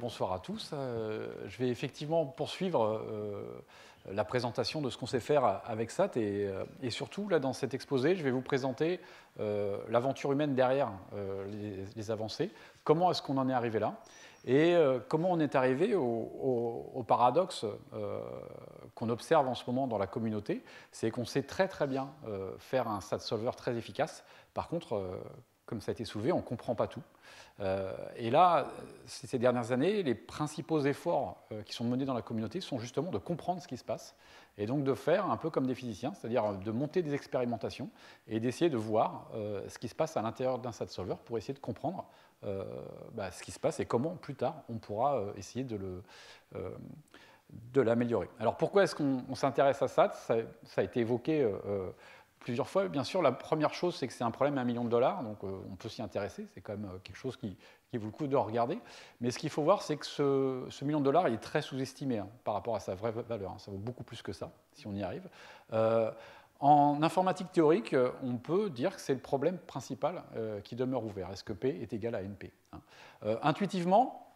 bonsoir à tous. Je vais effectivement poursuivre la présentation de ce qu'on sait faire avec SAT et surtout, là, dans cet exposé, je vais vous présenter l'aventure humaine derrière les avancées, comment est-ce qu'on en est arrivé là et comment on est arrivé au paradoxe qu'on observe en ce moment dans la communauté, c'est qu'on sait très très bien faire un SAT solver très efficace. Par contre, comme ça a été soulevé, on ne comprend pas tout. Et là, ces dernières années, les principaux efforts qui sont menés dans la communauté sont justement de comprendre ce qui se passe et donc de faire un peu comme des physiciens, c'est-à-dire de monter des expérimentations et d'essayer de voir ce qui se passe à l'intérieur d'un SAT solver pour essayer de comprendre ce qui se passe et comment plus tard on pourra essayer de l'améliorer. Alors pourquoi est-ce qu'on s'intéresse à SAT? Ça a été évoqué plusieurs fois. Bien sûr, la première chose, c'est que c'est un problème à $1 million, donc on peut s'y intéresser, c'est quand même quelque chose qui vaut le coup de regarder. Mais ce qu'il faut voir, c'est que ce $1 million, il est très sous-estimé par rapport à sa vraie valeur. Ça vaut beaucoup plus que ça, si on y arrive. En informatique théorique, on peut dire que c'est le problème principal qui demeure ouvert. Est-ce que P est égal à NP? Intuitivement,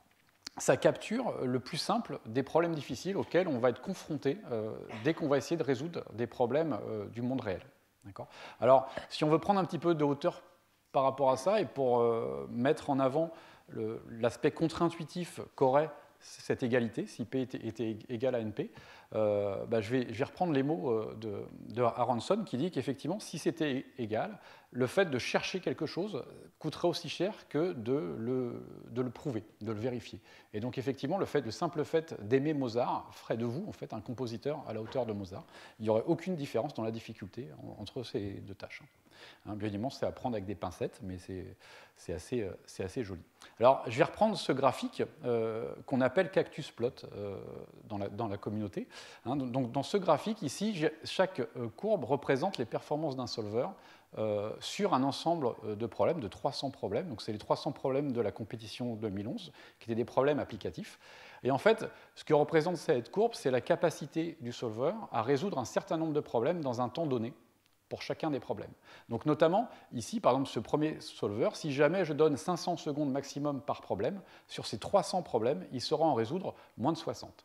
ça capture le plus simple des problèmes difficiles auxquels on va être confronté dès qu'on va essayer de résoudre des problèmes du monde réel. Alors, si on veut prendre un petit peu de hauteur par rapport à ça et pour mettre en avant l'aspect contre-intuitif qu'aurait cette égalité, si P était égal à NP, je vais reprendre les mots de Aronson qui dit qu'effectivement, si c'était égal, le fait de chercher quelque chose coûterait aussi cher que de le prouver, de le vérifier. Et donc effectivement, le simple fait d'aimer Mozart ferait de vous en fait un compositeur à la hauteur de Mozart. Il n'y aurait aucune différence dans la difficulté entre ces deux tâches. Bien évidemment, c'est à prendre avec des pincettes, mais c'est assez joli. Alors, je vais reprendre ce graphique qu'on appelle cactus plot dans la communauté. Donc, dans ce graphique, ici, chaque courbe représente les performances d'un solver sur un ensemble de problèmes, de 300 problèmes. Donc, c'est les 300 problèmes de la compétition 2011, qui étaient des problèmes applicatifs. Et en fait, ce que représente cette courbe, c'est la capacité du solver à résoudre un certain nombre de problèmes dans un temps donné, pour chacun des problèmes. Donc notamment, ici, par exemple, ce premier solver, si jamais je donne 500 secondes maximum par problème, sur ces 300 problèmes, il saura en résoudre moins de 60.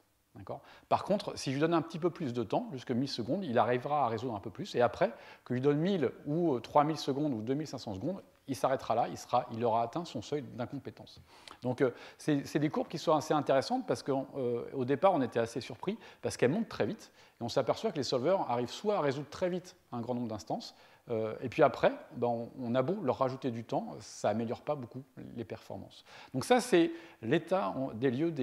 Par contre, si je lui donne un petit peu plus de temps, jusqu'à 1000 secondes, il arrivera à résoudre un peu plus. Et après, que je lui donne 1000 ou 3000 secondes ou 2500 secondes, il s'arrêtera là, il aura atteint son seuil d'incompétence. Donc, c'est des courbes qui sont assez intéressantes parce qu'au départ, on était assez surpris parce qu'elles montent très vite. Et on s'aperçoit que les solvers arrivent soit à résoudre très vite un grand nombre d'instances, et puis après, on a beau leur rajouter du temps, ça n'améliore pas beaucoup les performances. Donc ça, c'est l'état des lieux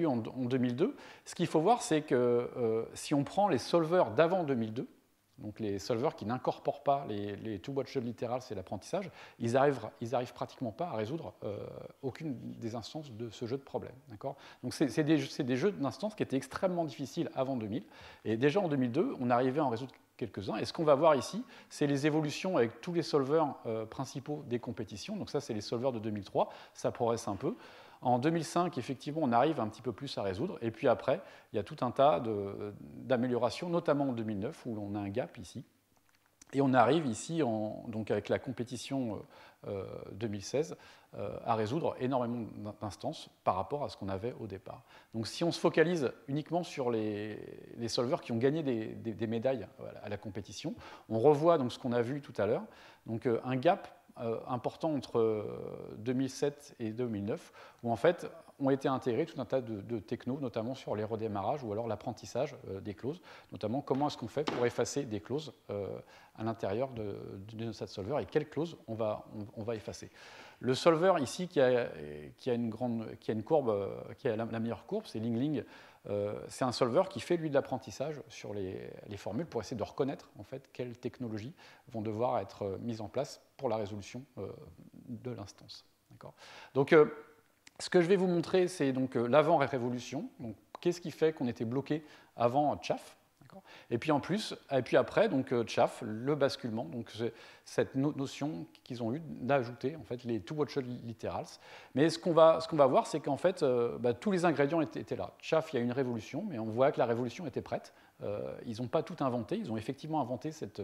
en 2002. Ce qu'il faut voir, c'est que si on prend les solvers d'avant 2002, donc les solvers qui n'incorporent pas les two-watcher literals et l'apprentissage, ils arrivent pratiquement pas à résoudre aucune des instances de ce jeu de problèmes. Donc c'est des jeux d'instances qui étaient extrêmement difficiles avant 2000, et déjà en 2002, on arrivait à en résoudre quelques-uns. Et ce qu'on va voir ici, c'est les évolutions avec tous les solvers principaux des compétitions. Donc ça, c'est les solvers de 2003, ça progresse un peu. En 2005, effectivement, on arrive un petit peu plus à résoudre. Et puis après, il y a tout un tas d'améliorations, notamment en 2009, où on a un gap ici. Et on arrive ici, donc avec la compétition 2016, à résoudre énormément d'instances par rapport à ce qu'on avait au départ. Donc si on se focalise uniquement sur les solvers qui ont gagné des médailles à la compétition, on revoit donc ce qu'on a vu tout à l'heure, donc un gap important entre 2007 et 2009, où en fait ont été intégrés tout un tas de technos, notamment sur les redémarrages ou alors l'apprentissage des clauses, notamment comment est-ce qu'on fait pour effacer des clauses à l'intérieur de nos SAT solver et quelles clauses on va effacer. Le solver ici qui a une courbe, qui a la meilleure courbe, c'est Ling. C'est un solver qui fait lui de l'apprentissage sur les formules pour essayer de reconnaître en fait quelles technologies vont devoir être mises en place pour la résolution de l'instance. Donc ce que je vais vous montrer, c'est donc l'avant-révolution. Donc qu'est-ce qui fait qu'on était bloqué avant Chaff? Et puis après, donc Chaff, le basculement, donc cette notion qu'ils ont eue d'ajouter en fait les two-watcher literals. Mais ce qu'on va voir, c'est qu'en fait tous les ingrédients étaient là. Chaff, il y a une révolution, mais on voit que la révolution était prête. Ils n'ont pas tout inventé. Ils ont effectivement inventé cette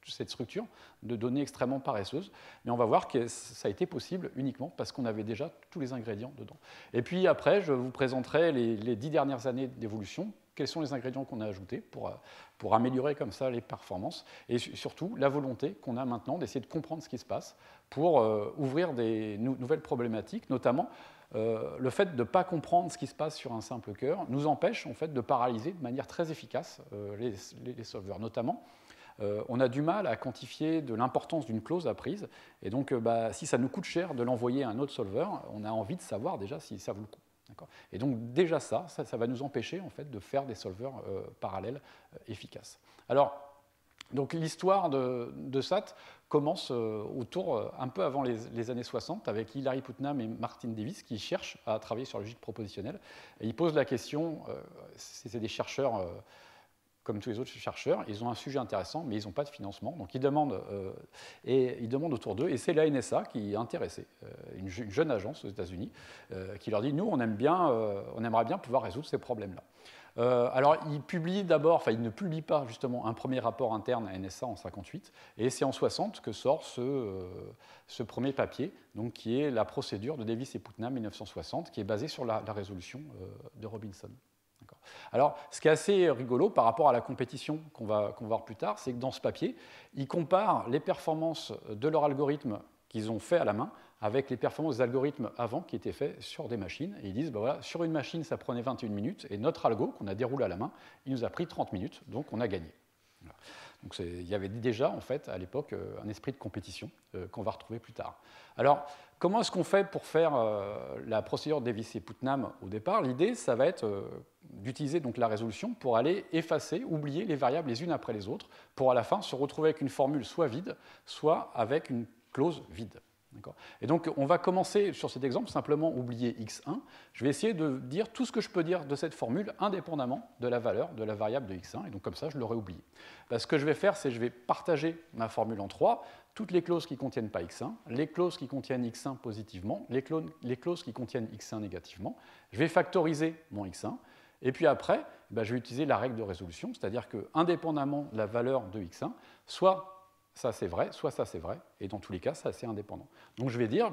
cette structure de données extrêmement paresseuses. Mais on va voir que ça a été possible uniquement parce qu'on avait déjà tous les ingrédients dedans. Et puis après, je vous présenterai les 10 dernières années d'évolution. Quels sont les ingrédients qu'on a ajoutés pour améliorer comme ça les performances et surtout la volonté qu'on a maintenant d'essayer de comprendre ce qui se passe pour ouvrir des nouvelles problématiques, notamment le fait de ne pas comprendre ce qui se passe sur un simple cœur nous empêche en fait de paralyser de manière très efficace les solvers. Notamment, on a du mal à quantifier de l'importance d'une clause apprise et donc si ça nous coûte cher de l'envoyer à un autre solver, on a envie de savoir déjà si ça vaut le coup. Et donc déjà ça va nous empêcher en fait, de faire des solvers parallèles efficaces. Alors, donc l'histoire de SAT commence un peu avant les années 60 avec Hilary Putnam et Martin Davis qui cherchent à travailler sur la logique propositionnelle. Et ils posent la question, c'est des chercheurs comme tous les autres chercheurs, ils ont un sujet intéressant, mais ils n'ont pas de financement. Donc ils demandent autour d'eux, et c'est la NSA qui est intéressée, une jeune agence aux États-Unis, qui leur dit, nous, on aimerait bien pouvoir résoudre ces problèmes-là. Alors, ils ne publient pas justement un premier rapport interne à NSA en 1958, et c'est en 1960 que sort ce premier papier, donc, qui est la procédure de Davis et Putnam 1960, qui est basée sur la résolution de Robinson. Alors, ce qui est assez rigolo par rapport à la compétition qu'on va voir plus tard, c'est que dans ce papier, ils comparent les performances de leur algorithme qu'ils ont fait à la main avec les performances des algorithmes avant qui étaient faits sur des machines. Et ils disent, voilà, sur une machine, ça prenait 21 minutes, et notre algo, qu'on a déroulé à la main, il nous a pris 30 minutes, donc on a gagné. Voilà. Donc il y avait déjà, en fait, à l'époque, un esprit de compétition qu'on va retrouver plus tard. Alors, comment est-ce qu'on fait pour faire la procédure Davis et Putnam au départ? L'idée, ça va être d'utiliser donc la résolution pour aller effacer, oublier les variables les unes après les autres, pour à la fin se retrouver avec une formule soit vide, soit avec une clause vide. Et donc, on va commencer sur cet exemple, simplement oublier x1. Je vais essayer de dire tout ce que je peux dire de cette formule indépendamment de la valeur de la variable de x1. Et donc, comme ça, je l'aurai oublié. Ce que je vais faire, c'est que je vais partager ma formule en trois. Toutes les clauses qui ne contiennent pas x1, les clauses qui contiennent x1 positivement, les clauses qui contiennent x1 négativement. Je vais factoriser mon x1. Et puis après, je vais utiliser la règle de résolution, c'est-à-dire que, indépendamment de la valeur de x1, soit ça c'est vrai, soit ça c'est vrai, et dans tous les cas, ça c'est indépendant. Donc je vais dire,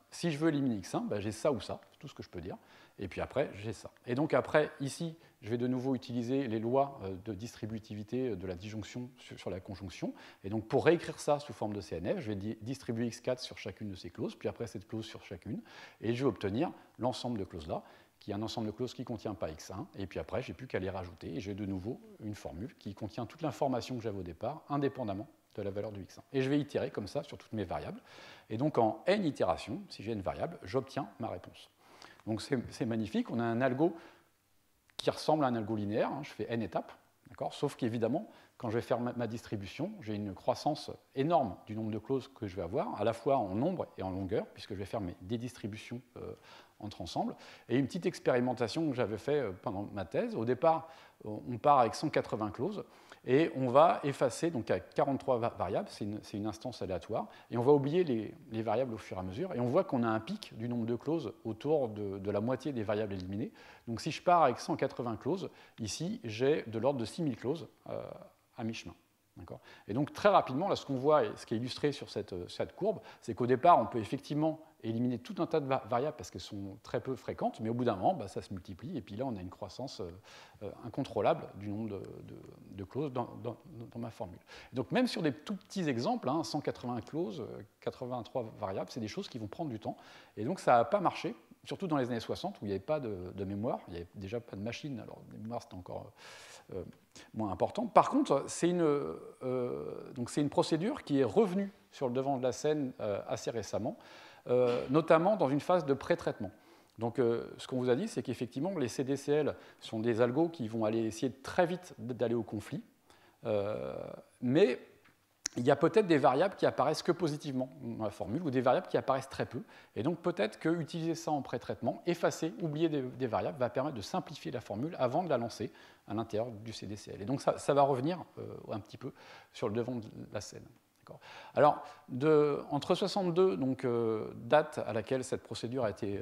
si je veux éliminer x1, j'ai ça ou ça, c'est tout ce que je peux dire, et puis après, j'ai ça. Et donc après, ici, je vais de nouveau utiliser les lois de distributivité de la disjonction sur la conjonction, et donc pour réécrire ça sous forme de CNF, je vais distribuer x4 sur chacune de ces clauses, puis après cette clause sur chacune, et je vais obtenir l'ensemble de clauses-là, qui est un ensemble de clauses qui ne contient pas x1, et puis après, j'ai plus qu'à les rajouter, et j'ai de nouveau une formule qui contient toute l'information que j'avais au départ, indépendamment de la valeur de x1. Et je vais itérer comme ça sur toutes mes variables. Et donc en n itérations, si j'ai une variable, j'obtiens ma réponse. Donc c'est magnifique, on a un algo qui ressemble à un algo linéaire, je fais n étapes, sauf qu'évidemment, quand je vais faire ma distribution, j'ai une croissance énorme du nombre de clauses que je vais avoir, à la fois en nombre et en longueur, puisque je vais faire des distributions entre ensemble. Et une petite expérimentation que j'avais fait pendant ma thèse. Au départ, on part avec 180 clauses, et on va effacer, donc à 43 variables, c'est une instance aléatoire, et on va oublier les variables au fur et à mesure, et on voit qu'on a un pic du nombre de clauses autour de la moitié des variables éliminées. Donc si je pars avec 180 clauses, ici, j'ai de l'ordre de 6000 clauses à mi-chemin. Et donc très rapidement, là, ce qu'on voit, et ce qui est illustré sur cette courbe, c'est qu'au départ, on peut effectivement éliminer tout un tas de variables parce qu'elles sont très peu fréquentes, mais au bout d'un moment, ça se multiplie, et puis là, on a une croissance incontrôlable du nombre de clauses dans ma formule. Et donc même sur des tout petits exemples, 180 clauses, 83 variables, c'est des choses qui vont prendre du temps, et donc ça n'a pas marché, surtout dans les années 60, où il n'y avait pas de mémoire, il n'y avait déjà pas de machine, alors la mémoire c'était encore moins important. Par contre, c'est une procédure qui est revenue sur le devant de la scène assez récemment, notamment dans une phase de pré-traitement. Donc, ce qu'on vous a dit, c'est qu'effectivement, les CDCL sont des algos qui vont aller essayer très vite d'aller au conflit, mais il y a peut-être des variables qui apparaissent que positivement dans la formule, ou des variables qui apparaissent très peu. Et donc, peut-être qu'utiliser ça en pré-traitement, effacer, oublier des variables, va permettre de simplifier la formule avant de la lancer à l'intérieur du CDCL. Et donc, ça va revenir un petit peu sur le devant de la scène. Alors, entre 62, donc date à laquelle cette procédure a été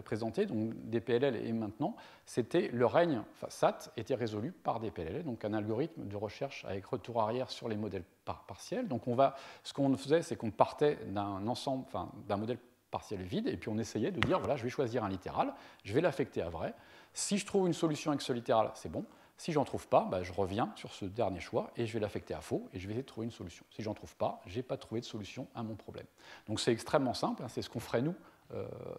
présenté, donc DPLL et maintenant, c'était le règne, enfin SAT était résolu par DPLL, donc un algorithme de recherche avec retour arrière sur les modèles partiels. Donc ce qu'on faisait, c'est qu'on partait d'un ensemble, enfin d'un modèle partiel vide, et puis on essayait de dire, voilà, je vais choisir un littéral, je vais l'affecter à vrai. Si je trouve une solution avec ce littéral, c'est bon. Si j'en trouve pas, je reviens sur ce dernier choix et je vais l'affecter à faux et je vais essayer de trouver une solution. Si j'en trouve pas, je n'ai pas trouvé de solution à mon problème. Donc c'est extrêmement simple, hein, c'est ce qu'on ferait nous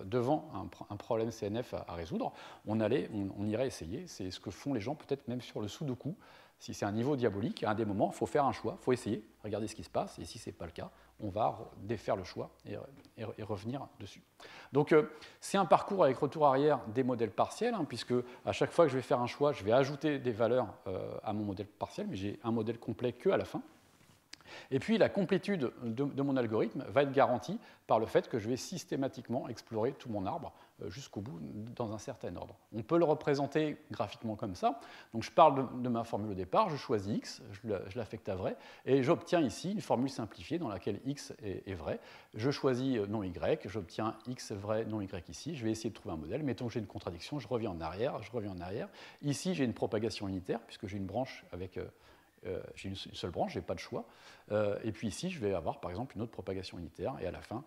devant un problème CNF à résoudre. On irait essayer, c'est ce que font les gens peut-être même sur le Sudoku. Si c'est un niveau diabolique, à un des moments, il faut faire un choix, il faut essayer, regarder ce qui se passe, et si ce n'est pas le cas, on va défaire le choix et revenir dessus. Donc c'est un parcours avec retour arrière des modèles partiels, hein, puisque à chaque fois que je vais faire un choix, je vais ajouter des valeurs à mon modèle partiel, mais j'ai un modèle complet qu'à la fin. Et puis la complétude de mon algorithme va être garantie par le fait que je vais systématiquement explorer tout mon arbre jusqu'au bout dans un certain ordre. On peut le représenter graphiquement comme ça. Donc je parle de ma formule au départ, je choisis x, je l'affecte à vrai, et j'obtiens ici une formule simplifiée dans laquelle x est vrai. Je choisis non y, j'obtiens x vrai, non y ici. Je vais essayer de trouver un modèle. Mettons que j'ai une contradiction, je reviens en arrière, je reviens en arrière. Ici, j'ai une propagation unitaire, puisque j'ai une branche avec... j'ai une seule branche, je n'ai pas de choix. Et puis ici, je vais avoir par exemple une autre propagation unitaire, et à la fin,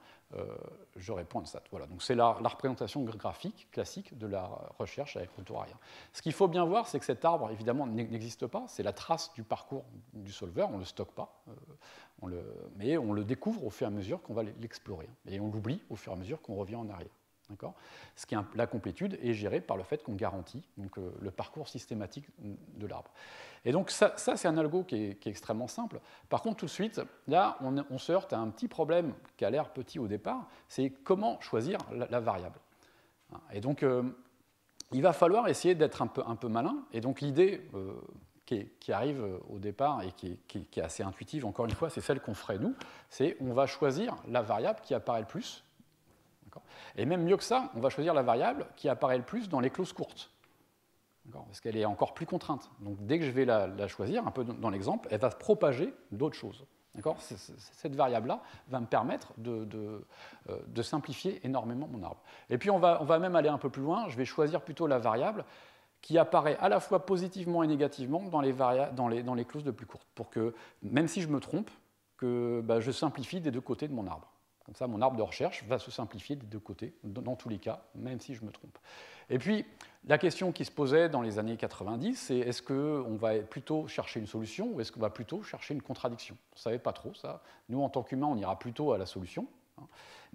j'aurai point de SAT. Voilà, donc c'est la représentation graphique classique de la recherche avec retour arrière. Ce qu'il faut bien voir, c'est que cet arbre, évidemment, n'existe pas, c'est la trace du parcours du solver, on ne le stocke pas, mais on le découvre au fur et à mesure qu'on va l'explorer, et on l'oublie au fur et à mesure qu'on revient en arrière. La complétude est gérée par le fait qu'on garantit donc, le parcours systématique de l'arbre. Et donc ça c'est un algo qui est extrêmement simple. Par contre, tout de suite, là, on se heurte à un petit problème qui a l'air petit au départ, c'est comment choisir la variable. Et donc, il va falloir essayer d'être un peu malin. Et donc, l'idée qui arrive au départ et qui est assez intuitive, encore une fois, c'est celle qu'on ferait nous, c'est on va choisir la variable qui apparaît le plus. Et même mieux que ça, on va choisir la variable qui apparaît le plus dans les clauses courtes, parce qu'elle est encore plus contrainte. Donc dès que je vais la choisir, un peu dans l'exemple, elle va propager d'autres choses. Cette variable-là va me permettre de simplifier énormément mon arbre. Et puis on va même aller un peu plus loin, je vais choisir plutôt la variable qui apparaît à la fois positivement et négativement dans les clauses de plus courtes, pour que, même si je me trompe, que je simplifie des deux côtés de mon arbre. Comme ça, mon arbre de recherche va se simplifier des deux côtés, dans tous les cas, même si je me trompe. Et puis, la question qui se posait dans les années 90, c'est est-ce qu'on va plutôt chercher une solution ou est-ce qu'on va plutôt chercher une contradiction? On ne savait pas trop ça. Nous, en tant qu'humains, on ira plutôt à la solution.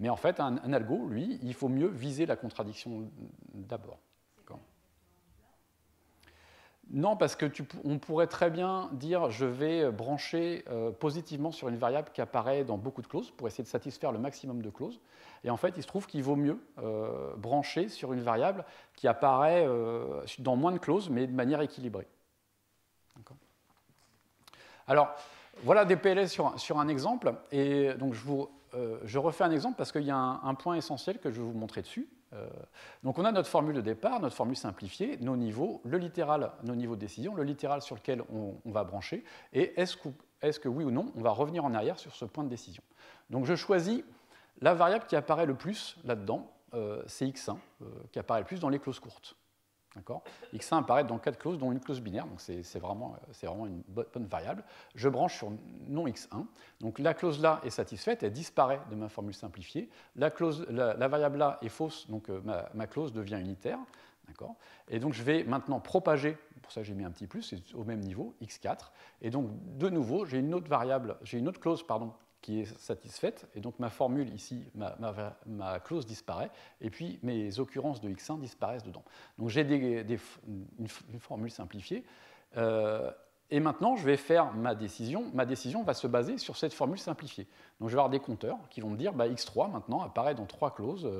Mais en fait, un algo, lui, il faut mieux viser la contradiction d'abord. Non, parce qu'on pourrait très bien dire je vais brancher positivement sur une variable qui apparaît dans beaucoup de clauses pour essayer de satisfaire le maximum de clauses. Et en fait, il se trouve qu'il vaut mieux brancher sur une variable qui apparaît dans moins de clauses, mais de manière équilibrée. Alors, voilà des PLS sur un exemple. Et donc, je refais un exemple parce qu'il y a un point essentiel que je vais vous montrer dessus. Donc on a notre formule de départ, notre formule simplifiée, nos niveaux, le littéral, nos niveaux de décision, le littéral sur lequel on va brancher, et est-ce que oui ou non, on va revenir en arrière sur ce point de décision. Donc je choisis la variable qui apparaît le plus là-dedans, c'est x1, qui apparaît le plus dans les clauses courtes. X1 apparaît dans 4 clauses, dont une clause binaire, donc c'est vraiment une bonne variable. Je branche sur non x1, donc la clause là est satisfaite, elle disparaît de ma formule simplifiée. La variable là est fausse, donc ma clause devient unitaire. Et donc je vais maintenant propager, pour ça j'ai mis un petit plus, c'est au même niveau, x4. Et donc de nouveau, j'ai une autre variable, j'ai une autre clause, qui est satisfaite, et donc ma formule ici, ma clause disparaît, et puis mes occurrences de x1 disparaissent dedans. Donc j'ai une formule simplifiée, et maintenant je vais faire ma décision. Ma décision va se baser sur cette formule simplifiée. Donc je vais avoir des compteurs qui vont me dire x3 maintenant apparaît dans 3 clauses,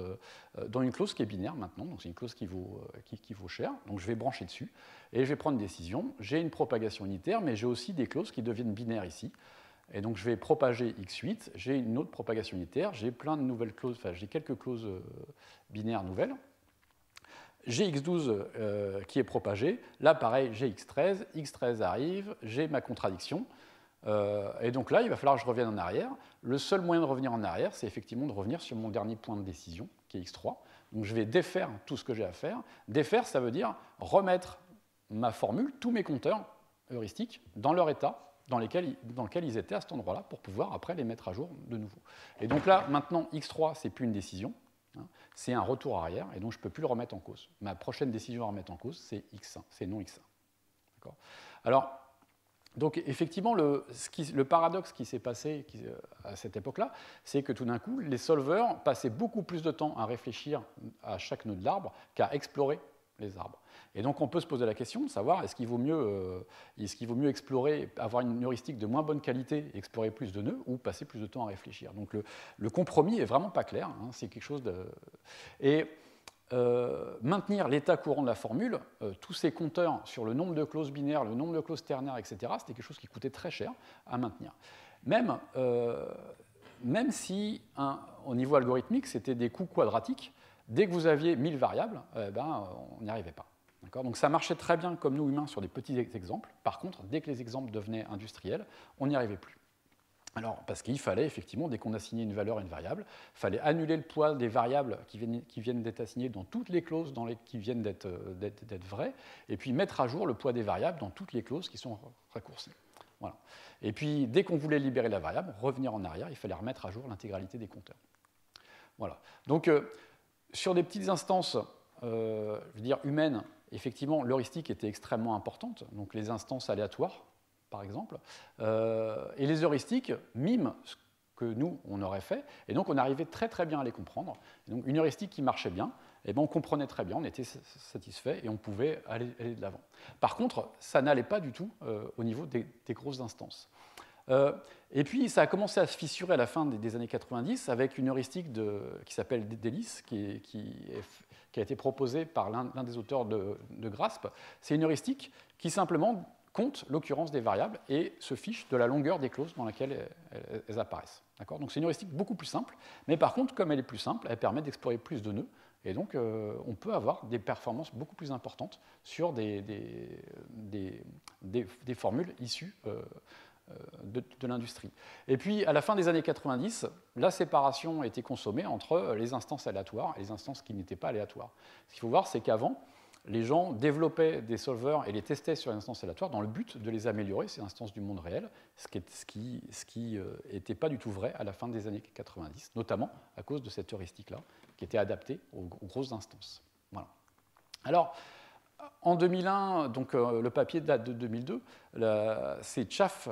dans une clause qui est binaire maintenant, donc c'est une clause qui vaut cher, donc je vais brancher dessus, et je vais prendre une décision. J'ai une propagation unitaire, mais j'ai aussi des clauses qui deviennent binaires ici. Et donc je vais propager x8, j'ai une autre propagation unitaire, j'ai plein de nouvelles clauses, enfin j'ai quelques clauses binaires nouvelles. J'ai x12 qui est propagé, là pareil j'ai x13, x13 arrive, j'ai ma contradiction, et donc là il va falloir que je revienne en arrière. Le seul moyen de revenir en arrière, c'est effectivement de revenir sur mon dernier point de décision, qui est x3. Donc je vais défaire tout ce que j'ai à faire. Défaire, ça veut dire remettre ma formule, tous mes compteurs heuristiques, dans leur état dans lequel ils étaient à cet endroit-là, pour pouvoir après les mettre à jour de nouveau. Et donc là, maintenant, X3, ce n'est plus une décision, hein, c'est un retour arrière, et donc je ne peux plus le remettre en cause. Ma prochaine décision à remettre en cause, c'est X1, c'est non X1. D'accord ? Alors, donc effectivement, le paradoxe qui s'est passé à cette époque-là, c'est que tout d'un coup, les solvers passaient beaucoup plus de temps à réfléchir à chaque nœud de l'arbre qu'à explorer les arbres. Et donc on peut se poser la question de savoir est-ce qu'il vaut mieux explorer, avoir une heuristique de moins bonne qualité, explorer plus de nœuds, ou passer plus de temps à réfléchir. Donc le compromis est vraiment pas clair, hein, c'est quelque chose de... Et maintenir l'état courant de la formule, tous ces compteurs sur le nombre de clauses binaires, le nombre de clauses ternaires, etc., c'était quelque chose qui coûtait très cher à maintenir. Même si, au niveau algorithmique, c'était des coûts quadratiques, dès que vous aviez 1000 variables, on n'y arrivait pas. Donc ça marchait très bien comme nous humains sur des petits exemples. Par contre, dès que les exemples devenaient industriels, on n'y arrivait plus. Alors, parce qu'il fallait effectivement, dès qu'on assignait une valeur à une variable, il fallait annuler le poids des variables qui viennent d'être assignées dans toutes les clauses qui viennent d'être vraies, et puis mettre à jour le poids des variables dans toutes les clauses qui sont raccourcies. Voilà. Et puis, dès qu'on voulait libérer la variable, revenir en arrière, il fallait remettre à jour l'intégralité des compteurs. Voilà. Donc, sur des petites instances, je veux dire humaines, effectivement, l'heuristique était extrêmement importante, donc les instances aléatoires, par exemple, et les heuristiques miment ce que nous, on aurait fait, et donc on arrivait très très bien à les comprendre. Et donc une heuristique qui marchait bien, eh bien, on comprenait très bien, on était satisfait, et on pouvait aller de l'avant. Par contre, ça n'allait pas du tout au niveau des grosses instances. Et puis, ça a commencé à se fissurer à la fin des années 90 avec une heuristique qui s'appelle Delis, qui a été proposée par l'un des auteurs de Grasp. C'est une heuristique qui simplement compte l'occurrence des variables et se fiche de la longueur des clauses dans laquelle elles apparaissent. Donc c'est une heuristique beaucoup plus simple, mais par contre, comme elle est plus simple, elle permet d'explorer plus de nœuds, et donc on peut avoir des performances beaucoup plus importantes sur des formules issues de l'industrie. Et puis, à la fin des années 90, la séparation a été consommée entre les instances aléatoires et les instances qui n'étaient pas aléatoires. Ce qu'il faut voir, c'est qu'avant, les gens développaient des solvers et les testaient sur les instances aléatoires dans le but de les améliorer, ces instances du monde réel, ce qui n'était pas du tout vrai à la fin des années 90, notamment à cause de cette heuristique-là, qui était adaptée aux grosses instances. Voilà. Alors, en 2001, donc le papier date de 2002, c'est Chaff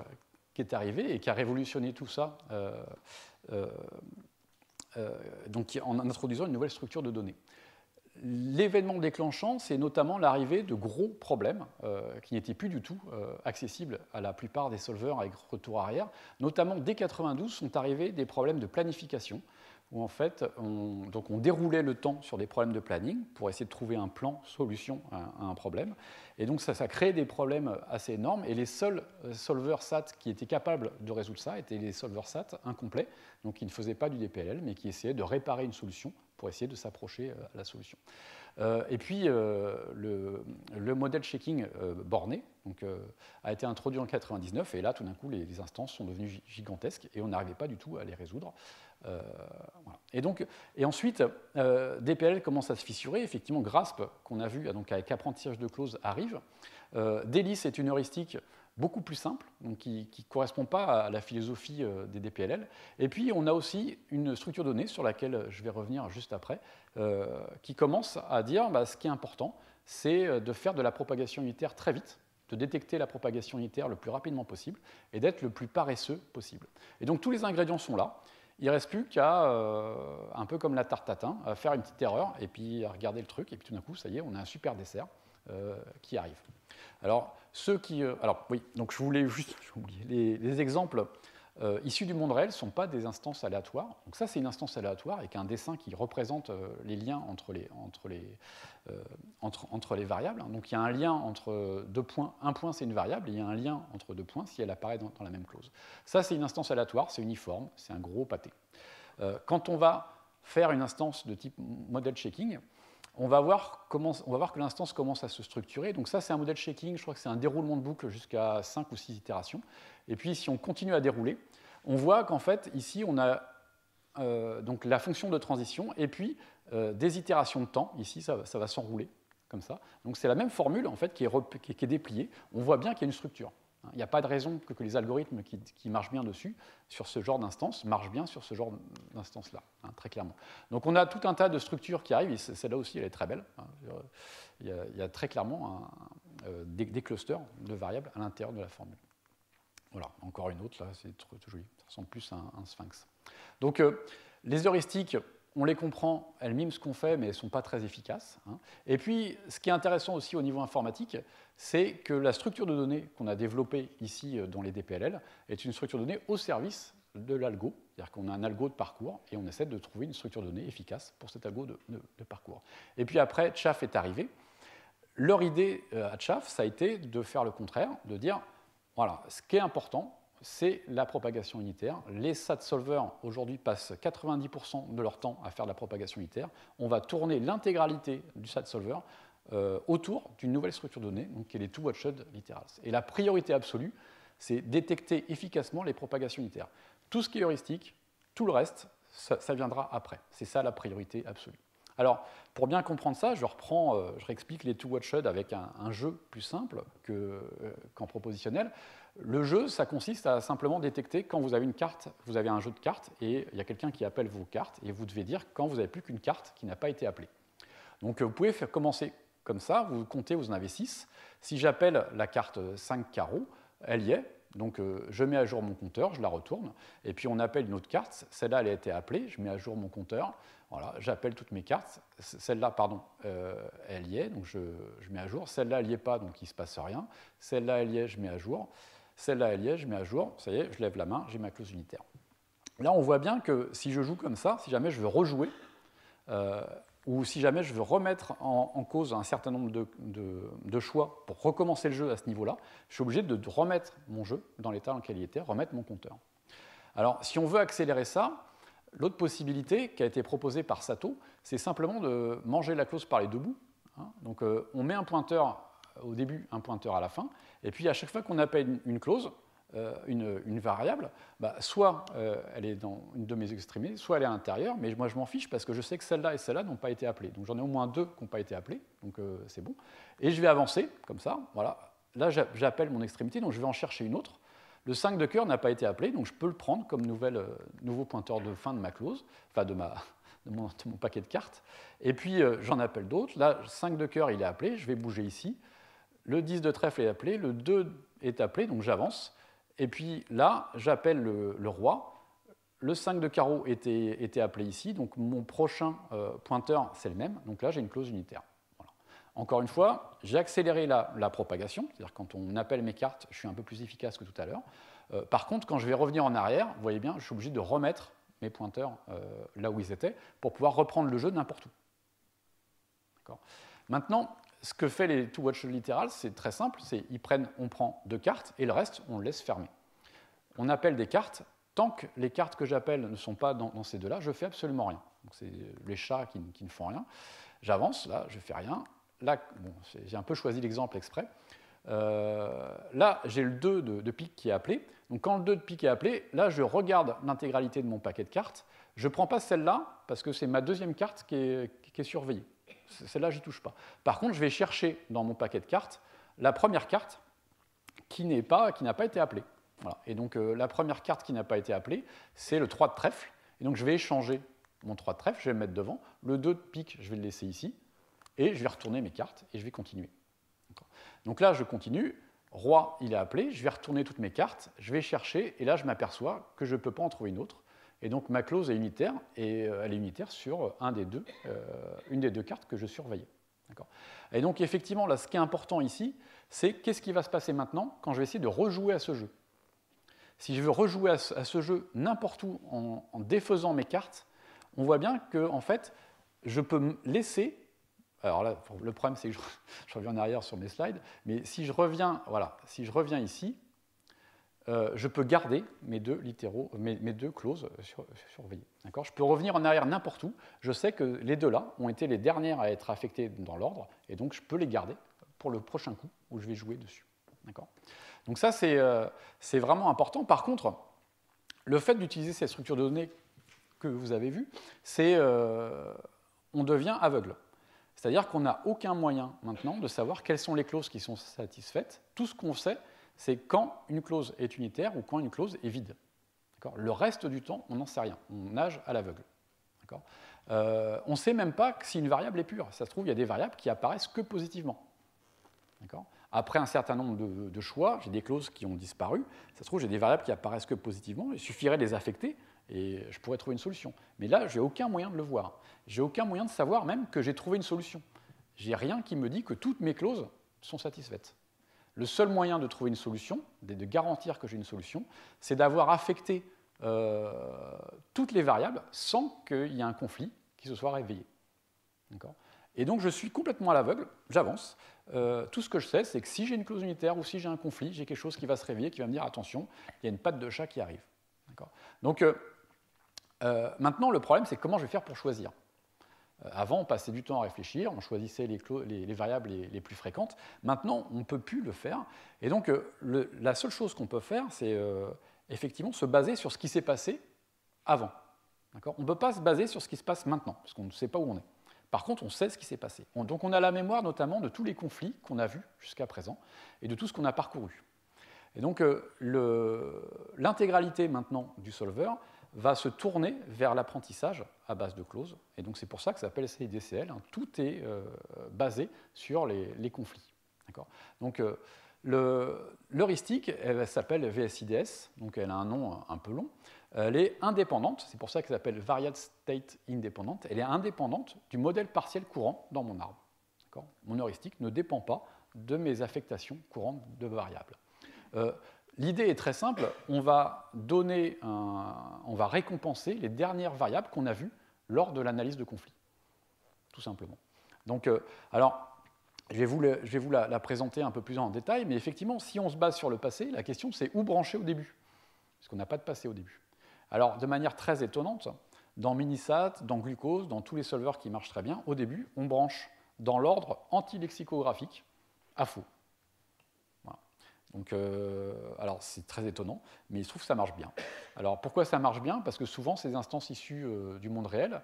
qui est arrivé et qui a révolutionné tout ça donc en introduisant une nouvelle structure de données. L'événement déclenchant, c'est notamment l'arrivée de gros problèmes qui n'étaient plus du tout accessibles à la plupart des solvers avec retour arrière. Notamment, dès 92, sont arrivés des problèmes de planification, où en fait, on déroulait le temps sur des problèmes de planning pour essayer de trouver un plan solution à un problème. Et donc ça créait des problèmes assez énormes. Et les seuls solvers SAT qui étaient capables de résoudre ça étaient les solvers SAT incomplets, donc qui ne faisaient pas du DPLL, mais qui essayaient de réparer une solution pour essayer de s'approcher à la solution. Et puis, le modèle checking borné a été introduit en 1999, et là, tout d'un coup, les instances sont devenues gigantesques, et on n'arrivait pas du tout à les résoudre. Voilà. Et ensuite, DPLL commence à se fissurer. Effectivement, Grasp, qu'on a vu donc avec apprentissage de clauses, arrive. Delis est une heuristique beaucoup plus simple, donc qui ne correspond pas à la philosophie des DPLL. Et puis, on a aussi une structure de données sur laquelle je vais revenir juste après, qui commence à dire ce qui est important, c'est de faire de la propagation unitaire très vite, de détecter la propagation unitaire le plus rapidement possible et d'être le plus paresseux possible. Et donc, tous les ingrédients sont là. Il ne reste plus qu'à, un peu comme la tarte tatin, à faire une petite erreur et puis à regarder le truc, et puis tout d'un coup, ça y est, on a un super dessert qui arrive. Alors, oui, donc je voulais juste, les exemples issus du monde réel ne sont pas des instances aléatoires. Donc ça, c'est une instance aléatoire avec un dessin qui représente les liens entre les variables. Donc il y a un lien entre deux points. Un point, c'est une variable, et il y a un lien entre deux points si elle apparaît dans la même clause. Ça, c'est une instance aléatoire, c'est uniforme, c'est un gros pâté. Quand on va faire une instance de type model checking, on va voir que l'instance commence à se structurer. Donc ça, c'est un modèle checking, je crois que c'est un déroulement de boucle jusqu'à 5 ou 6 itérations. Et puis, si on continue à dérouler, on voit qu'en fait, ici, on a donc la fonction de transition et puis des itérations de temps. Ici, ça va s'enrouler comme ça. Donc c'est la même formule en fait, qui est dépliée. On voit bien qu'il y a une structure. Il n'y a pas de raison que les algorithmes qui marchent bien dessus, sur ce genre d'instance, marchent bien sur ce genre d'instance-là, très clairement. Donc on a tout un tas de structures qui arrivent, et celle-là aussi, elle est très belle. Il y a très clairement des clusters de variables à l'intérieur de la formule. Voilà, encore une autre, là, c'est trop joli. Ça ressemble plus à un sphinx. Donc les heuristiques, on les comprend, elles miment ce qu'on fait, mais elles ne sont pas très efficaces. Et puis, ce qui est intéressant aussi au niveau informatique, c'est que la structure de données qu'on a développée ici dans les DPLL est une structure de données au service de l'algo. C'est-à-dire qu'on a un algo de parcours et on essaie de trouver une structure de données efficace pour cet algo de parcours. Et puis après, Chaff est arrivé. Leur idée à Chaff, ça a été de faire le contraire, de dire, voilà, ce qui est important, c'est la propagation unitaire. Les SAT solvers, aujourd'hui, passent 90% de leur temps à faire de la propagation unitaire. On va tourner l'intégralité du SAT solver autour d'une nouvelle structure de données, donc qui est les two-watched literals. Et la priorité absolue, c'est détecter efficacement les propagations unitaires. Tout ce qui est heuristique, tout le reste, ça viendra après. C'est ça la priorité absolue. Alors, pour bien comprendre ça, je réexplique les two-watched avec un jeu plus simple qu'en propositionnel. Le jeu, ça consiste à simplement détecter quand vous avez une carte, vous avez un jeu de cartes, et il y a quelqu'un qui appelle vos cartes, et vous devez dire quand vous n'avez plus qu'une carte qui n'a pas été appelée. Donc vous pouvez faire commencer comme ça, vous comptez, vous en avez 6. Si j'appelle la carte 5 carreaux, elle y est. Donc je mets à jour mon compteur, je la retourne, et puis on appelle une autre carte, celle-là elle a été appelée, je mets à jour mon compteur, voilà, j'appelle toutes mes cartes, celle-là, pardon, elle y est, donc je mets à jour, celle-là elle n'y est pas, donc il ne se passe rien, celle-là elle y est, je mets à jour, celle-là elle y est, je mets à jour, ça y est, je lève la main, j'ai ma clause unitaire. Là on voit bien que si je joue comme ça, si jamais je veux rejouer, ou si jamais je veux remettre en cause un certain nombre de choix pour recommencer le jeu à ce niveau-là, je suis obligé de remettre mon jeu dans l'état dans lequel il était, remettre mon compteur. Alors, si on veut accélérer ça, l'autre possibilité qui a été proposée par Sato, c'est simplement de manger la clause par les deux bouts. Donc, on met un pointeur au début, un pointeur à la fin, et puis à chaque fois qu'on appelle une clause, une variable, soit elle est dans une de mes extrémités, soit elle est à l'intérieur, mais moi je m'en fiche parce que je sais que celle-là et celle-là n'ont pas été appelées. Donc j'en ai au moins 2 qui n'ont pas été appelées, donc c'est bon. Et je vais avancer, comme ça, voilà. Là j'appelle mon extrémité, donc je vais en chercher une autre. Le 5 de cœur n'a pas été appelé, donc je peux le prendre comme nouveau pointeur de fin de ma clause, enfin de mon paquet de cartes. Et puis j'en appelle d'autres. Là, 5 de cœur, il est appelé, je vais bouger ici. Le 10 de trèfle est appelé, le 2 est appelé, donc j'avance. Et puis là, j'appelle le roi. Le 5 de carreau était appelé ici, donc mon prochain pointeur, c'est le même. Donc là, j'ai une clause unitaire. Voilà. Encore une fois, j'ai accéléré la propagation, c'est-à-dire quand on appelle mes cartes, je suis un peu plus efficace que tout à l'heure. Par contre, quand je vais revenir en arrière, vous voyez bien, je suis obligé de remettre mes pointeurs là où ils étaient pour pouvoir reprendre le jeu n'importe où. D'accord. Maintenant, ce que fait les two-watched literals, c'est très simple, on prend 2 cartes et le reste, on le laisse fermer. On appelle des cartes, tant que les cartes que j'appelle ne sont pas dans ces deux-là, je ne fais absolument rien. Donc c'est les chats qui ne font rien. J'avance, là, je ne fais rien. Là, bon, j'ai un peu choisi l'exemple exprès. Là, j'ai le 2 de pique qui est appelé. Donc quand le 2 de pique est appelé, là, je regarde l'intégralité de mon paquet de cartes. Je ne prends pas celle-là, parce que c'est ma deuxième carte qui est surveillée. Celle-là, je n'y touche pas. Par contre, je vais chercher dans mon paquet de cartes la première carte qui n'a pas été appelée. Voilà. Et donc, la première carte qui n'a pas été appelée, c'est le 3 de trèfle. Et donc, je vais échanger mon 3 de trèfle, je vais le mettre devant. Le 2 de pique, je vais le laisser ici. Et je vais retourner mes cartes et je vais continuer. Donc là, je continue. Roi, il est appelé. Je vais retourner toutes mes cartes. Je vais chercher. Et là, je m'aperçois que je ne peux pas en trouver une autre. Et donc ma clause est unitaire, et elle est unitaire sur une des deux cartes que je surveillais. Et donc effectivement, là, ce qui est important ici, c'est qu'est-ce qui va se passer maintenant quand je vais essayer de rejouer à ce jeu. Si je veux rejouer à ce jeu n'importe où en défaisant mes cartes, on voit bien que en fait, je peux me laisser. Alors là, le problème, c'est que je reviens en arrière sur mes slides, mais si je reviens ici, je peux garder mes deux clauses surveillées. Je peux revenir en arrière n'importe où. Je sais que les deux-là ont été les dernières à être affectées dans l'ordre, et donc je peux les garder pour le prochain coup où je vais jouer dessus. Donc ça, c'est vraiment important. Par contre, le fait d'utiliser cette structure de données que vous avez vue, on devient aveugle. C'est-à-dire qu'on n'a aucun moyen maintenant de savoir quelles sont les clauses qui sont satisfaites. Tout ce qu'on sait, c'est quand une clause est unitaire ou quand une clause est vide. Le reste du temps, on n'en sait rien. On nage à l'aveugle. On ne sait même pas si une variable est pure. Ça se trouve, il y a des variables qui apparaissent que positivement. Après un certain nombre de choix, j'ai des clauses qui ont disparu. Ça se trouve, j'ai des variables qui apparaissent que positivement. Il suffirait de les affecter et je pourrais trouver une solution. Mais là, je n'ai aucun moyen de le voir. Je n'ai aucun moyen de savoir même que j'ai trouvé une solution. Je n'ai rien qui me dit que toutes mes clauses sont satisfaites. Le seul moyen de trouver une solution, de garantir que j'ai une solution, c'est d'avoir affecté toutes les variables sans qu'il y ait un conflit qui se soit réveillé. Et donc je suis complètement à l'aveugle, j'avance. Tout ce que je sais, c'est que si j'ai une clause unitaire ou si j'ai un conflit, j'ai quelque chose qui va se réveiller, qui va me dire attention, il y a une patte de chat qui arrive. Donc maintenant, le problème, c'est comment je vais faire pour choisir. Avant, on passait du temps à réfléchir, on choisissait les variables les plus fréquentes. Maintenant, on ne peut plus le faire. Et donc, la seule chose qu'on peut faire, c'est effectivement se baser sur ce qui s'est passé avant. On ne peut pas se baser sur ce qui se passe maintenant, parce qu'on ne sait pas où on est. Par contre, on sait ce qui s'est passé. Donc, on a la mémoire notamment de tous les conflits qu'on a vus jusqu'à présent et de tout ce qu'on a parcouru. Et donc, l'intégralité maintenant du solver va se tourner vers l'apprentissage à base de clauses. Et donc, c'est pour ça que ça s'appelle CIDCL. Tout est basé sur les conflits. Donc, l'heuristique, elle s'appelle VSIDS, donc elle a un nom un peu long. Elle est indépendante, c'est pour ça qu'elle s'appelle Variable State Independent. Elle est indépendante du modèle partiel courant dans mon arbre. Mon heuristique ne dépend pas de mes affectations courantes de variables. L'idée est très simple, on va récompenser les dernières variables qu'on a vues lors de l'analyse de conflit, tout simplement. Donc, alors, je vais vous la présenter un peu plus en détail, mais effectivement, si on se base sur le passé, la question c'est où brancher au début, parce qu'on n'a pas de passé au début. Alors, de manière très étonnante, dans Minisat, dans Glucose, dans tous les solvers qui marchent très bien, au début, on branche dans l'ordre antilexicographique à faux. Donc, alors c'est très étonnant, mais il se trouve que ça marche bien. Alors pourquoi ça marche bien? Parce que souvent, ces instances issues du monde réel,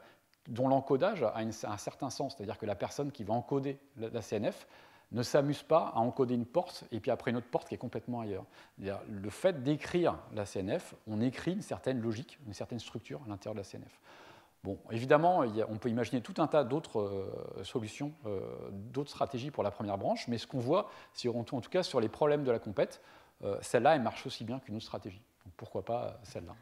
dont l'encodage a un certain sens, c'est-à-dire que la personne qui va encoder la CNF ne s'amuse pas à encoder une porte et puis après une autre porte qui est complètement ailleurs. Le fait d'écrire la CNF, on écrit une certaine logique, une certaine structure à l'intérieur de la CNF. Bon, évidemment, on peut imaginer tout un tas d'autres solutions, d'autres stratégies pour la première branche, mais ce qu'on voit, en tout cas sur les problèmes de la compète, celle-là, elle marche aussi bien qu'une autre stratégie. Donc pourquoi pas celle-là?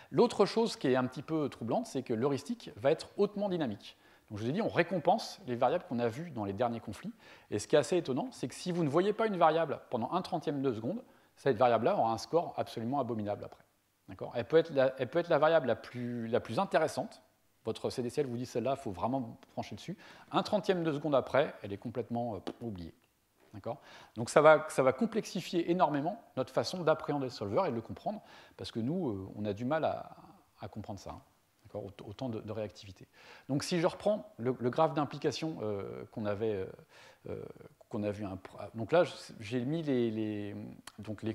L'autre chose qui est un petit peu troublante, c'est que l'heuristique va être hautement dynamique. Donc je vous ai dit, on récompense les variables qu'on a vues dans les derniers conflits, et ce qui est assez étonnant, c'est que si vous ne voyez pas une variable pendant 1/30 de seconde, cette variable-là aura un score absolument abominable après. Elle peut être la variable la plus intéressante. Votre CDCL vous dit celle-là, il faut vraiment brancher dessus. 1/30 de seconde après, elle est complètement oubliée. Donc ça va complexifier énormément notre façon d'appréhender le solver et de le comprendre, parce que nous, on a du mal à comprendre ça. Autant de réactivité. Donc si je reprends le graphe d'implication qu'on a vu, donc là j'ai mis les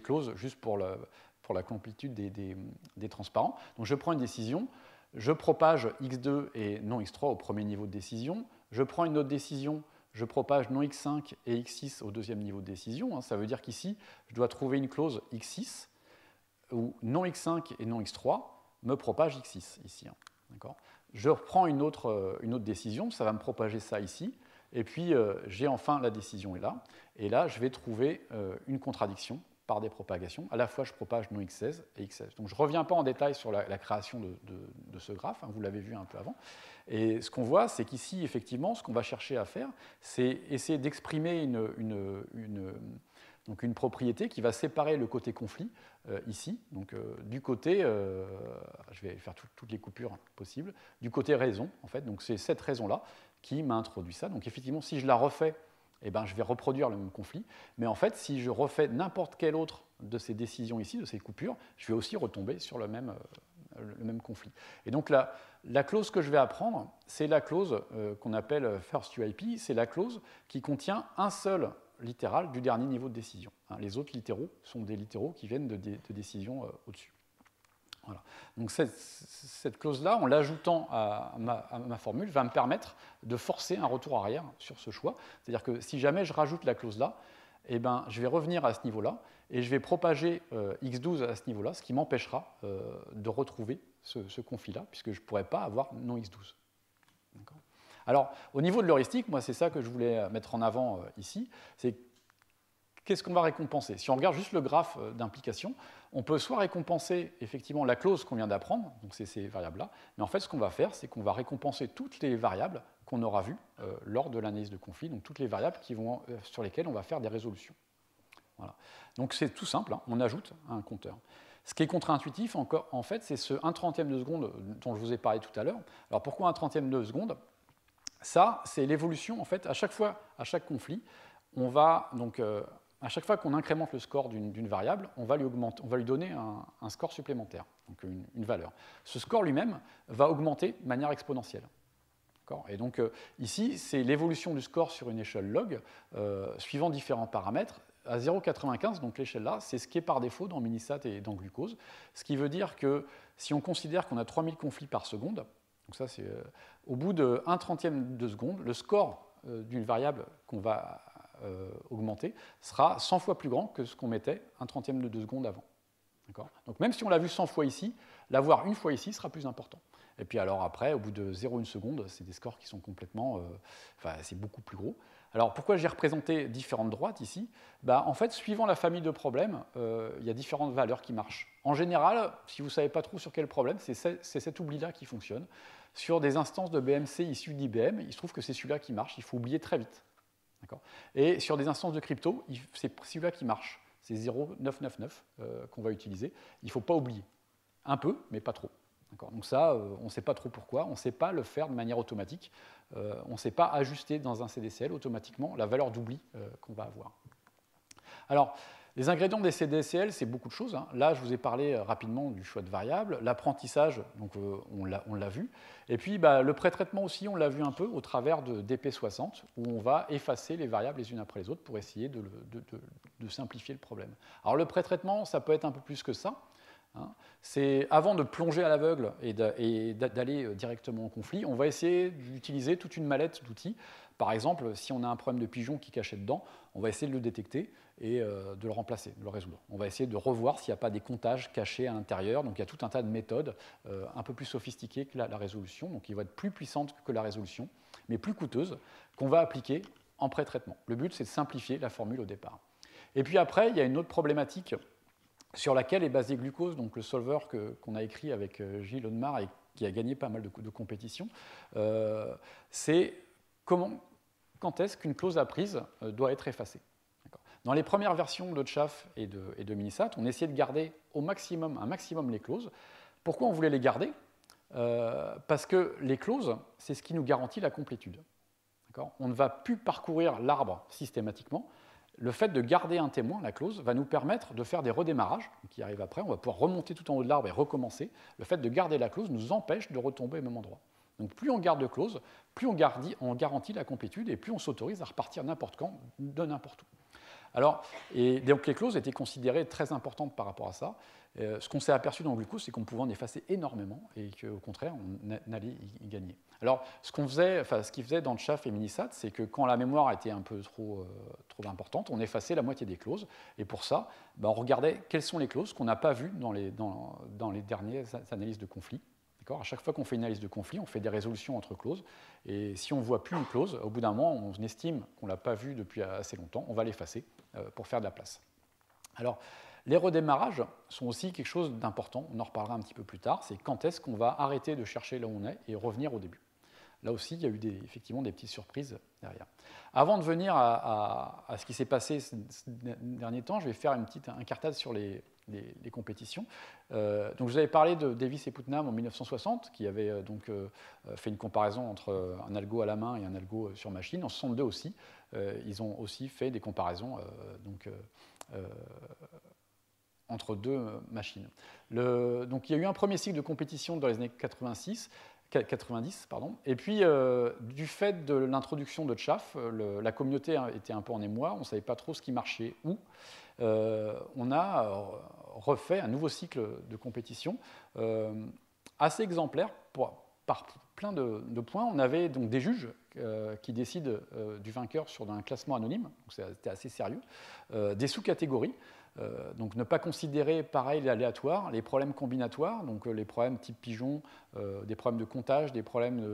clauses juste pour la complétude des transparents. Donc je prends une décision, je propage x2 et non x3 au premier niveau de décision, je prends une autre décision, je propage non x5 et x6 au deuxième niveau de décision. Ça veut dire qu'ici, je dois trouver une clause x6 où non x5 et non x3 me propage x6 ici. Je reprends une autre décision, ça va me propager ça ici, et puis j'ai enfin la décision est là, et là je vais trouver une contradiction par des propagations. À la fois je propage non x16 et x16. Donc je ne reviens pas en détail sur la création de ce graphe, vous l'avez vu un peu avant, et ce qu'on voit c'est qu'ici effectivement ce qu'on va chercher à faire c'est essayer d'exprimer une propriété qui va séparer le côté conflit ici, donc du côté, je vais faire toutes les coupures possibles, du côté raison, en fait, donc c'est cette raison-là qui m'a introduit ça. Donc effectivement, si je la refais, eh ben, je vais reproduire le même conflit, mais en fait, si je refais n'importe quelle autre de ces décisions ici, de ces coupures, je vais aussi retomber sur le même conflit. Et donc la clause que je vais apprendre, c'est la clause qu'on appelle first UIP, c'est la clause qui contient un seul littéral du dernier niveau de décision. Les autres littéraux sont des littéraux qui viennent de décisions au-dessus. Voilà. Donc cette clause-là, en l'ajoutant à ma formule, va me permettre de forcer un retour arrière sur ce choix. C'est-à-dire que si jamais je rajoute la clause-là, eh ben, je vais revenir à ce niveau-là et je vais propager x12 à ce niveau-là, ce qui m'empêchera de retrouver ce conflit-là, puisque je ne pourrai pas avoir non x12. Alors, au niveau de l'heuristique, moi, c'est ça que je voulais mettre en avant ici, c'est qu'est-ce qu'on va récompenser? Si on regarde juste le graphe d'implication, on peut soit récompenser effectivement la clause qu'on vient d'apprendre, donc c'est ces variables-là, mais en fait, ce qu'on va faire, c'est qu'on va récompenser toutes les variables qu'on aura vues lors de l'analyse de conflit, donc toutes les variables sur lesquelles on va faire des résolutions. Voilà. Donc c'est tout simple, hein, on ajoute un compteur. Ce qui est contre-intuitif, en fait, c'est ce 1/30e de seconde dont je vous ai parlé tout à l'heure. Alors pourquoi 1/30e de seconde? Ça, c'est l'évolution, en fait, à chaque conflit, on va donc à chaque fois qu'on incrémente le score d'une variable, on va lui donner un score supplémentaire, donc une valeur. Ce score lui-même va augmenter de manière exponentielle. Et donc ici, c'est l'évolution du score sur une échelle log, suivant différents paramètres. À 0,95, donc l'échelle-là, c'est ce qui est par défaut dans Minisat et dans Glucose, ce qui veut dire que si on considère qu'on a 3000 conflits par seconde, donc ça c'est au bout de 1/30e de seconde, le score d'une variable qu'on va augmenter sera 100 fois plus grand que ce qu'on mettait 1/30e de seconde avant. Donc même si on l'a vu 100 fois ici, l'avoir une fois ici sera plus important. Et puis alors après, au bout de 0,1 seconde, c'est des scores qui sont complètement... c'est beaucoup plus gros. Alors pourquoi j'ai représenté différentes droites ici? En fait, suivant la famille de problèmes, il y a différentes valeurs qui marchent. En général, si vous ne savez pas trop sur quel problème, c'est cet oubli-là qui fonctionne. Sur des instances de BMC issues d'IBM, il se trouve que c'est celui-là qui marche, il faut oublier très vite. Et sur des instances de crypto, c'est celui-là qui marche. C'est 0,999 qu'on va utiliser. Il ne faut pas oublier. Un peu, mais pas trop. Donc ça, on ne sait pas trop pourquoi. On ne sait pas le faire de manière automatique. On ne sait pas ajuster dans un CDCL automatiquement la valeur d'oubli qu'on va avoir. Alors, les ingrédients des CDCL, c'est beaucoup de choses. Hein. Là, je vous ai parlé rapidement du choix de variables. L'apprentissage, donc on l'a vu. Et puis, le pré-traitement aussi, on l'a vu un peu au travers de DP60, où on va effacer les variables les unes après les autres pour essayer de simplifier le problème. Alors, le pré-traitement, ça peut être un peu plus que ça. Hein. C'est avant de plonger à l'aveugle et d'aller directement au conflit, on va essayer d'utiliser toute une mallette d'outils. Par exemple, si on a un problème de pigeon qui cachait dedans, on va essayer de le détecter et de le remplacer, de le résoudre. On va essayer de revoir s'il n'y a pas des comptages cachés à l'intérieur. Donc il y a tout un tas de méthodes un peu plus sophistiquées que la résolution, donc qui vont être plus puissantes que la résolution, mais plus coûteuses, qu'on va appliquer en pré-traitement. Le but, c'est de simplifier la formule au départ. Et puis après, il y a une autre problématique sur laquelle est basé Glucose, donc le solver qu'on a écrit avec Gilles Audemars et qui a gagné pas mal de compétitions, c'est quand est-ce qu'une clause apprise doit être effacée. Dans les premières versions de Tchaf et de Minisat, on essayait de garder un maximum les clauses. Pourquoi on voulait les garder? Parce que les clauses, c'est ce qui nous garantit la complétude. On ne va plus parcourir l'arbre systématiquement. Le fait de garder un témoin, la clause, va nous permettre de faire des redémarrages qui arrivent après. On va pouvoir remonter tout en haut de l'arbre et recommencer. Le fait de garder la clause nous empêche de retomber au même endroit. Donc plus on garde de clauses, plus on garantit la complétude et plus on s'autorise à repartir n'importe quand, de n'importe où. Alors, et donc les clauses étaient considérées très importantes par rapport à ça. Ce qu'on s'est aperçu dans Glucose, c'est qu'on pouvait en effacer énormément et qu'au contraire, on allait y gagner. Alors, ce qu'ils faisaient dans Tchaf et Minisat, c'est que quand la mémoire était un peu trop importante, on effaçait la moitié des clauses. Et pour ça, on regardait quelles sont les clauses qu'on n'a pas vues dans les dernières analyses de conflit. À chaque fois qu'on fait une analyse de conflit, on fait des résolutions entre clauses. Et si on ne voit plus une clause, au bout d'un moment, on estime qu'on ne l'a pas vue depuis assez longtemps, on va l'effacer pour faire de la place. Alors, les redémarrages sont aussi quelque chose d'important, on en reparlera un petit peu plus tard, c'est quand est-ce qu'on va arrêter de chercher là où on est et revenir au début. Là aussi, il y a eu effectivement des petites surprises derrière. Avant de venir à ce qui s'est passé ces derniers temps, je vais faire un cartade sur les compétitions. Donc, je vous avais parlé de Davis et Putnam en 1960, qui avaient fait une comparaison entre un algo à la main et un algo sur machine. En 1962 aussi, ils ont aussi fait des comparaisons entre deux machines. Donc, il y a eu un premier cycle de compétition dans les années 90, et puis du fait de l'introduction de Tchaf, la communauté était un peu en émoi, on ne savait pas trop ce qui marchait où. On a refait un nouveau cycle de compétition assez exemplaire par plein de points. On avait donc des juges qui décident du vainqueur sur un classement anonyme, donc c'était assez sérieux, des sous-catégories. Donc ne pas considérer pareil l'aléatoire, les problèmes combinatoires, donc les problèmes type pigeon, des problèmes de comptage, des problèmes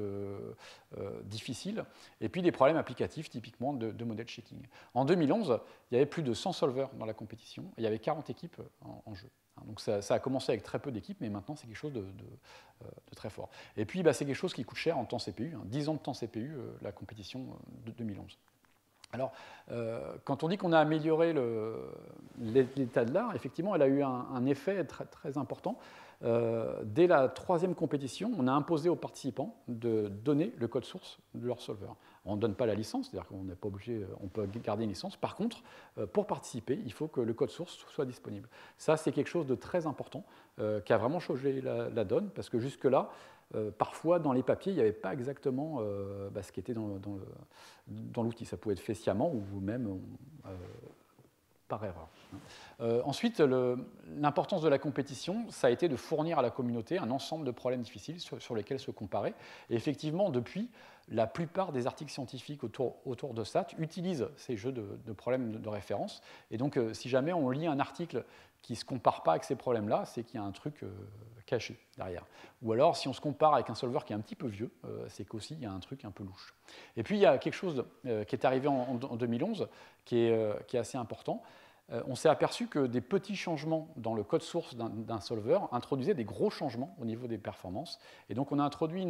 difficiles, et puis des problèmes applicatifs typiquement de modèle checking. En 2011, il y avait plus de 100 solvers dans la compétition, et il y avait 40 équipes en jeu. Donc ça a commencé avec très peu d'équipes, mais maintenant c'est quelque chose de très fort. Et puis c'est quelque chose qui coûte cher en temps CPU, 10 ans de temps CPU, la compétition de 2011. Alors, quand on dit qu'on a amélioré l'état de l'art, effectivement, elle a eu un effet très, très important. Dès la troisième compétition, on a imposé aux participants de donner le code source de leur solver. On ne donne pas la licence, c'est-à-dire qu'on n'est pas obligé, on peut garder une licence. Par contre, pour participer, il faut que le code source soit disponible. Ça, c'est quelque chose de très important qui a vraiment changé la donne, parce que jusque-là, parfois, dans les papiers, il n'y avait pas exactement ce qui était dans l'outil. Ça pouvait être fait sciemment ou même par erreur. Ensuite, l'importance de la compétition, ça a été de fournir à la communauté un ensemble de problèmes difficiles sur lesquels se comparer. Et effectivement, depuis, la plupart des articles scientifiques autour de SAT utilisent ces jeux de problèmes de référence. Et donc, si jamais on lit un article qui ne se compare pas avec ces problèmes-là, c'est qu'il y a un truc caché derrière. Ou alors, si on se compare avec un solver qui est un petit peu vieux, c'est qu'aussi il y a un truc un peu louche. Et puis, il y a quelque chose qui est arrivé en 2011 qui est assez important. On s'est aperçu que des petits changements dans le code source d'un solver introduisaient des gros changements au niveau des performances. Et donc, on a introduit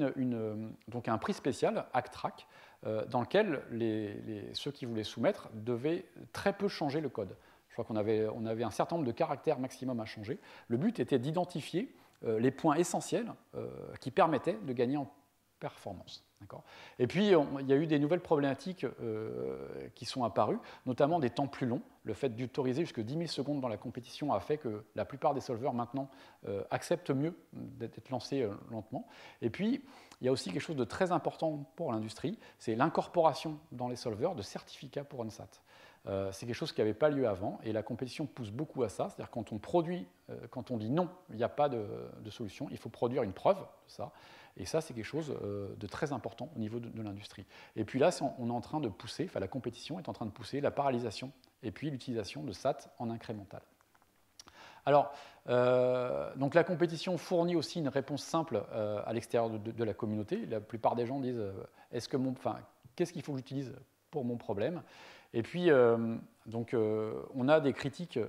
donc un prix spécial, ACTRAC, dans lequel ceux qui voulaient soumettre devaient très peu changer le code. Je crois qu'on avait un certain nombre de caractères maximum à changer. Le but était d'identifier les points essentiels qui permettaient de gagner en performance. Et puis, il y a eu des nouvelles problématiques qui sont apparues, notamment des temps plus longs. Le fait d'autoriser jusqu'à 10 000 secondes dans la compétition a fait que la plupart des solvers maintenant acceptent mieux d'être lancés lentement. Et puis, il y a aussi quelque chose de très important pour l'industrie, c'est l'incorporation dans les solvers de certificats pour ONSAT. C'est quelque chose qui n'avait pas lieu avant, et la compétition pousse beaucoup à ça. C'est-à-dire quand on produit, quand on dit non, il n'y a pas de solution, il faut produire une preuve de ça. Et ça, c'est quelque chose de très important au niveau de l'industrie. Et puis là, on est en train de pousser, enfin la compétition est en train de pousser la parallélisation et puis l'utilisation de SAT en incrémental. Alors, donc la compétition fournit aussi une réponse simple à l'extérieur de la communauté. La plupart des gens disent qu'est-ce qu'il faut que j'utilise pour mon problème? Et puis, on a des critiques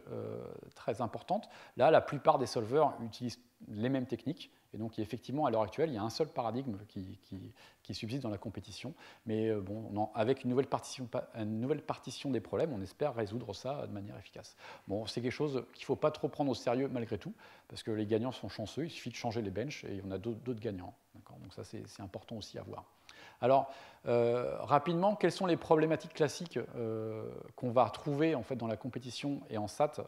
très importantes. Là, la plupart des solvers utilisent les mêmes techniques. Et donc, effectivement, à l'heure actuelle, il y a un seul paradigme qui subsiste dans la compétition. Mais avec une nouvelle partition des problèmes, on espère résoudre ça de manière efficace. Bon, c'est quelque chose qu'il ne faut pas trop prendre au sérieux malgré tout, parce que les gagnants sont chanceux. Il suffit de changer les benches et on a d'autres gagnants. Donc ça, c'est important aussi à voir. Alors, rapidement, quelles sont les problématiques classiques qu'on va retrouver en fait, dans la compétition et en SAT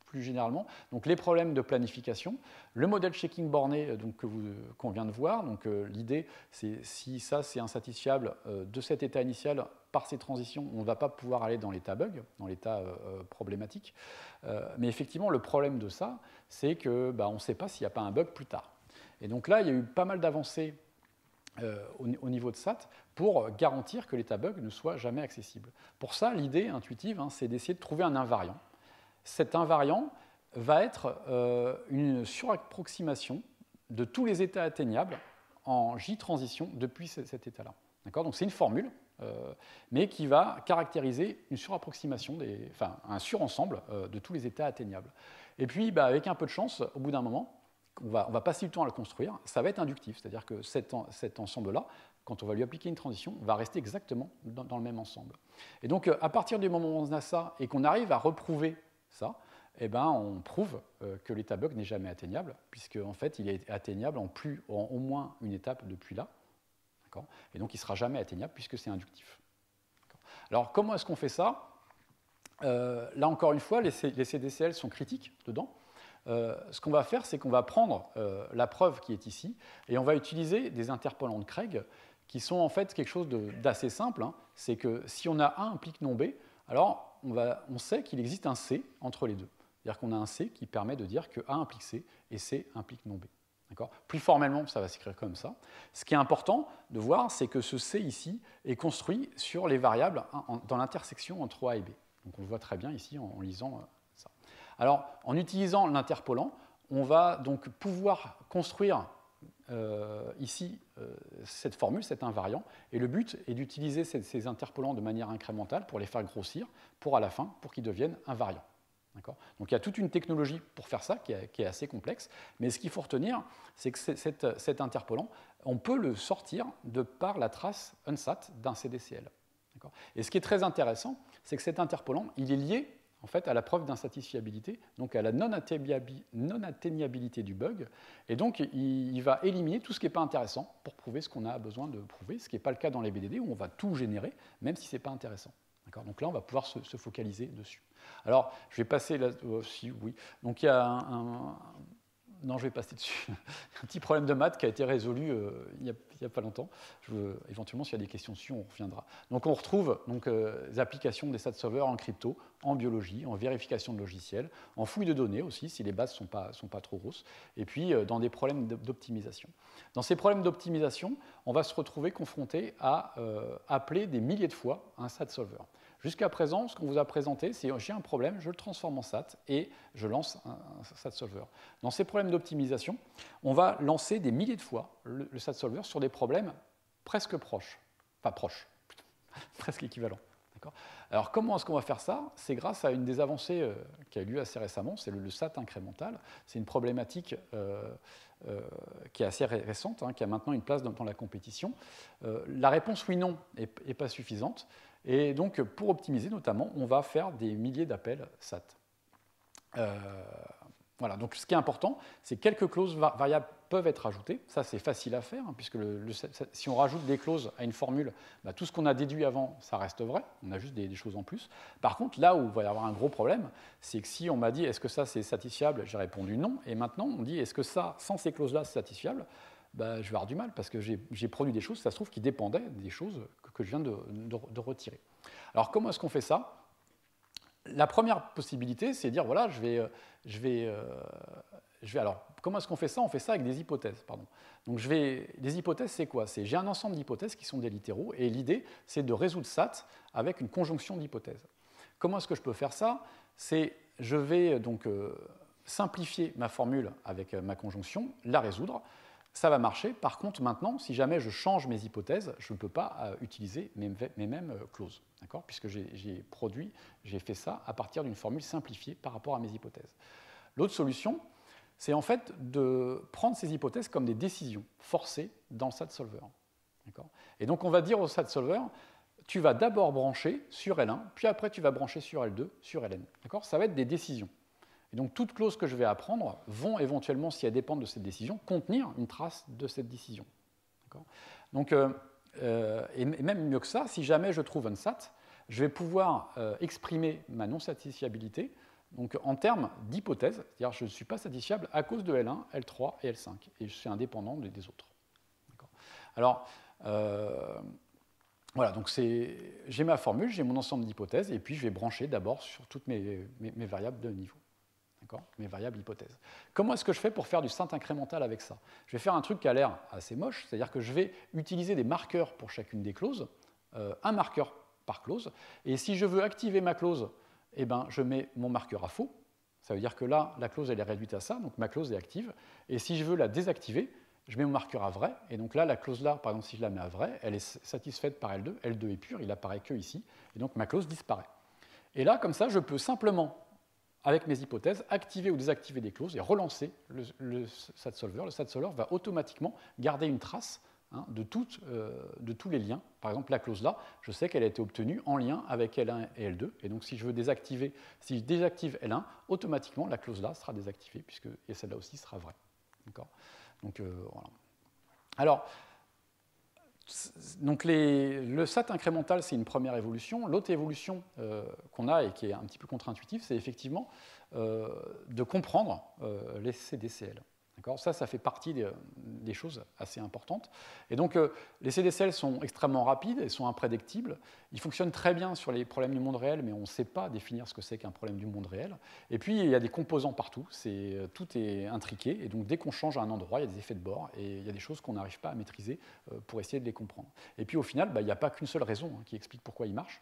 plus généralement? Donc, les problèmes de planification, le modèle checking borné qu'on vient de voir. Donc, l'idée, c'est si ça, c'est insatisfiable de cet état initial par ces transitions, on ne va pas pouvoir aller dans l'état bug, dans l'état problématique. Mais effectivement, le problème de ça, c'est qu'on ne sait pas s'il n'y a pas un bug plus tard. Et donc là, il y a eu pas mal d'avancées au niveau de SAT pour garantir que l'état bug ne soit jamais accessible. Pour ça, l'idée intuitive, c'est d'essayer de trouver un invariant. Cet invariant va être une surapproximation de tous les états atteignables en J-transition depuis cet état-là. Donc c'est une formule, mais qui va caractériser une surapproximation, un surensemble de tous les états atteignables. Et puis, avec un peu de chance, au bout d'un moment, on va passer du temps à le construire, ça va être inductif, c'est-à-dire que cet ensemble-là, quand on va lui appliquer une transition, va rester exactement dans le même ensemble. Et donc, à partir du moment où on a ça et qu'on arrive à reprouver ça, on prouve que l'état bug n'est jamais atteignable, puisqu'en fait, il est atteignable en au moins une étape depuis là. Et donc, il ne sera jamais atteignable puisque c'est inductif. Alors, comment est-ce qu'on fait ça? Là, encore une fois, les CDCL sont critiques dedans. Ce qu'on va faire, c'est qu'on va prendre la preuve qui est ici et on va utiliser des interpolants de Craig qui sont en fait quelque chose d'assez simple. C'est que si on a A implique non B, alors on sait qu'il existe un C entre les deux. C'est-à-dire qu'on a un C qui permet de dire que A implique C et C implique non B. Plus formellement, ça va s'écrire comme ça. Ce qui est important de voir, c'est que ce C ici est construit sur les variables dans l'intersection entre A et B. Donc on le voit très bien ici en lisant ça. Alors, en utilisant l'interpolant, on va donc pouvoir construire ici cette formule, cet invariant, et le but est d'utiliser ces interpolants de manière incrémentale pour les faire grossir, pour à la fin, pour qu'ils deviennent invariants. Donc il y a toute une technologie pour faire ça qui est assez complexe, mais ce qu'il faut retenir, c'est que cet interpolant, on peut le sortir de par la trace unsat d'un CDCL. Et ce qui est très intéressant, c'est que cet interpolant, il est lié en fait, à la preuve d'insatisfiabilité, donc à la non-atteignabilité du bug, et donc il va éliminer tout ce qui n'est pas intéressant pour prouver ce qu'on a besoin de prouver, ce qui n'est pas le cas dans les BDD où on va tout générer, même si ce n'est pas intéressant. Donc là, on va pouvoir se focaliser dessus. Alors, je vais passer là. Si, oui. Donc il y a non, je vais passer dessus. Un petit problème de maths qui a été résolu il n'y a pas longtemps. Éventuellement, s'il y a des questions dessus, on reviendra. Donc on retrouve les applications des SAT solvers en crypto, en biologie, en vérification de logiciels, en fouille de données aussi, si les bases ne sont pas trop grosses, et puis dans des problèmes d'optimisation. Dans ces problèmes d'optimisation, on va se retrouver confronté à appeler des milliers de fois un SAT solver. Jusqu'à présent, ce qu'on vous a présenté, c'est j'ai un problème, je le transforme en SAT et je lance un SAT solver. Dans ces problèmes d'optimisation, on va lancer des milliers de fois le SAT solver sur des problèmes presque proches, enfin proches, presque équivalents. Alors comment est-ce qu'on va faire ça? C'est grâce à une des avancées qui a eu lieu assez récemment, c'est le SAT incrémental. C'est une problématique qui est assez récente, qui a maintenant une place dans la compétition. La réponse oui-non n'est pas suffisante. Et donc, pour optimiser notamment, on va faire des milliers d'appels SAT. Voilà, donc ce qui est important, c'est que quelques clauses variables peuvent être ajoutées. Ça, c'est facile à faire, puisque si on rajoute des clauses à une formule, tout ce qu'on a déduit avant, ça reste vrai. On a juste des choses en plus. Par contre, là où il va y avoir un gros problème, c'est que si on m'a dit « est-ce que ça, c'est satisfiable ?» J'ai répondu non. Et maintenant, on dit « est-ce que ça, sans ces clauses-là, c'est satisfiable ?» Je vais avoir du mal, parce que j'ai produit des choses, ça se trouve, qui dépendaient des choses que je viens de retirer. Alors, comment est-ce qu'on fait ça? La première possibilité, c'est de dire, voilà, alors, comment est-ce qu'on fait ça? On fait ça avec des hypothèses, pardon. Donc, des hypothèses, c'est quoi? J'ai un ensemble d'hypothèses qui sont des littéraux, et l'idée, c'est de résoudre SAT avec une conjonction d'hypothèses. Comment est-ce que je peux faire ça? Je vais donc simplifier ma formule avec ma conjonction, la résoudre. Ça va marcher. Par contre, maintenant, si jamais je change mes hypothèses, je ne peux pas utiliser mes mêmes clauses, puisque j'ai fait ça à partir d'une formule simplifiée par rapport à mes hypothèses. L'autre solution, c'est en fait de prendre ces hypothèses comme des décisions forcées dans le SAT solver. Et donc, on va dire au SAT solver, tu vas d'abord brancher sur L1, puis après, tu vas brancher sur L2, sur Ln. Ça va être des décisions. Et donc, toutes clauses que je vais apprendre vont éventuellement, si elles dépendent de cette décision, contenir une trace de cette décision. Donc, et même mieux que ça, si jamais je trouve un SAT, je vais pouvoir exprimer ma non-satisfiabilité donc, en termes d'hypothèse, c'est-à-dire que je ne suis pas satisfiable à cause de L1, L3 et L5, et je suis indépendant des autres. Alors, voilà, donc j'ai ma formule, j'ai mon ensemble d'hypothèses, et puis je vais brancher d'abord sur toutes mes variables de niveau. Mes variables hypothèses. Comment est-ce que je fais pour faire du SAT incrémental avec ça? Je vais faire un truc qui a l'air assez moche, c'est-à-dire que je vais utiliser des marqueurs pour chacune des clauses, un marqueur par clause, et si je veux activer ma clause, je mets mon marqueur à faux, ça veut dire que là, la clause elle est réduite à ça, donc ma clause est active, et si je veux la désactiver, je mets mon marqueur à vrai, et donc là, la clause là, par exemple, si je la mets à vrai, elle est satisfaite par L2, L2 est pur, il apparaît que ici, et donc ma clause disparaît. Et là, comme ça, je peux simplement avec mes hypothèses, activer ou désactiver des clauses et relancer le SAT solver. Le SAT solver va automatiquement garder une trace de tous les liens. Par exemple, la clause là, je sais qu'elle a été obtenue en lien avec L1 et L2. Et donc, si je désactive L1, automatiquement, la clause là sera désactivée, et celle-là aussi sera vraie. Donc, voilà. Alors, donc le SAT incrémental, c'est une première évolution. L'autre évolution qu'on a et qui est un petit peu contre-intuitive, c'est effectivement de comprendre les CDCL. Ça fait partie des choses assez importantes. Et donc, les CDSL sont extrêmement rapides et sont imprédictibles. Ils fonctionnent très bien sur les problèmes du monde réel, mais on ne sait pas définir ce que c'est qu'un problème du monde réel. Et puis, il y a des composants partout. Tout est intriqué. Et donc, dès qu'on change à un endroit, il y a des effets de bord. Et il y a des choses qu'on n'arrive pas à maîtriser pour essayer de les comprendre. Et puis, au final, il n'y a pas qu'une seule raison qui explique pourquoi ils marchent.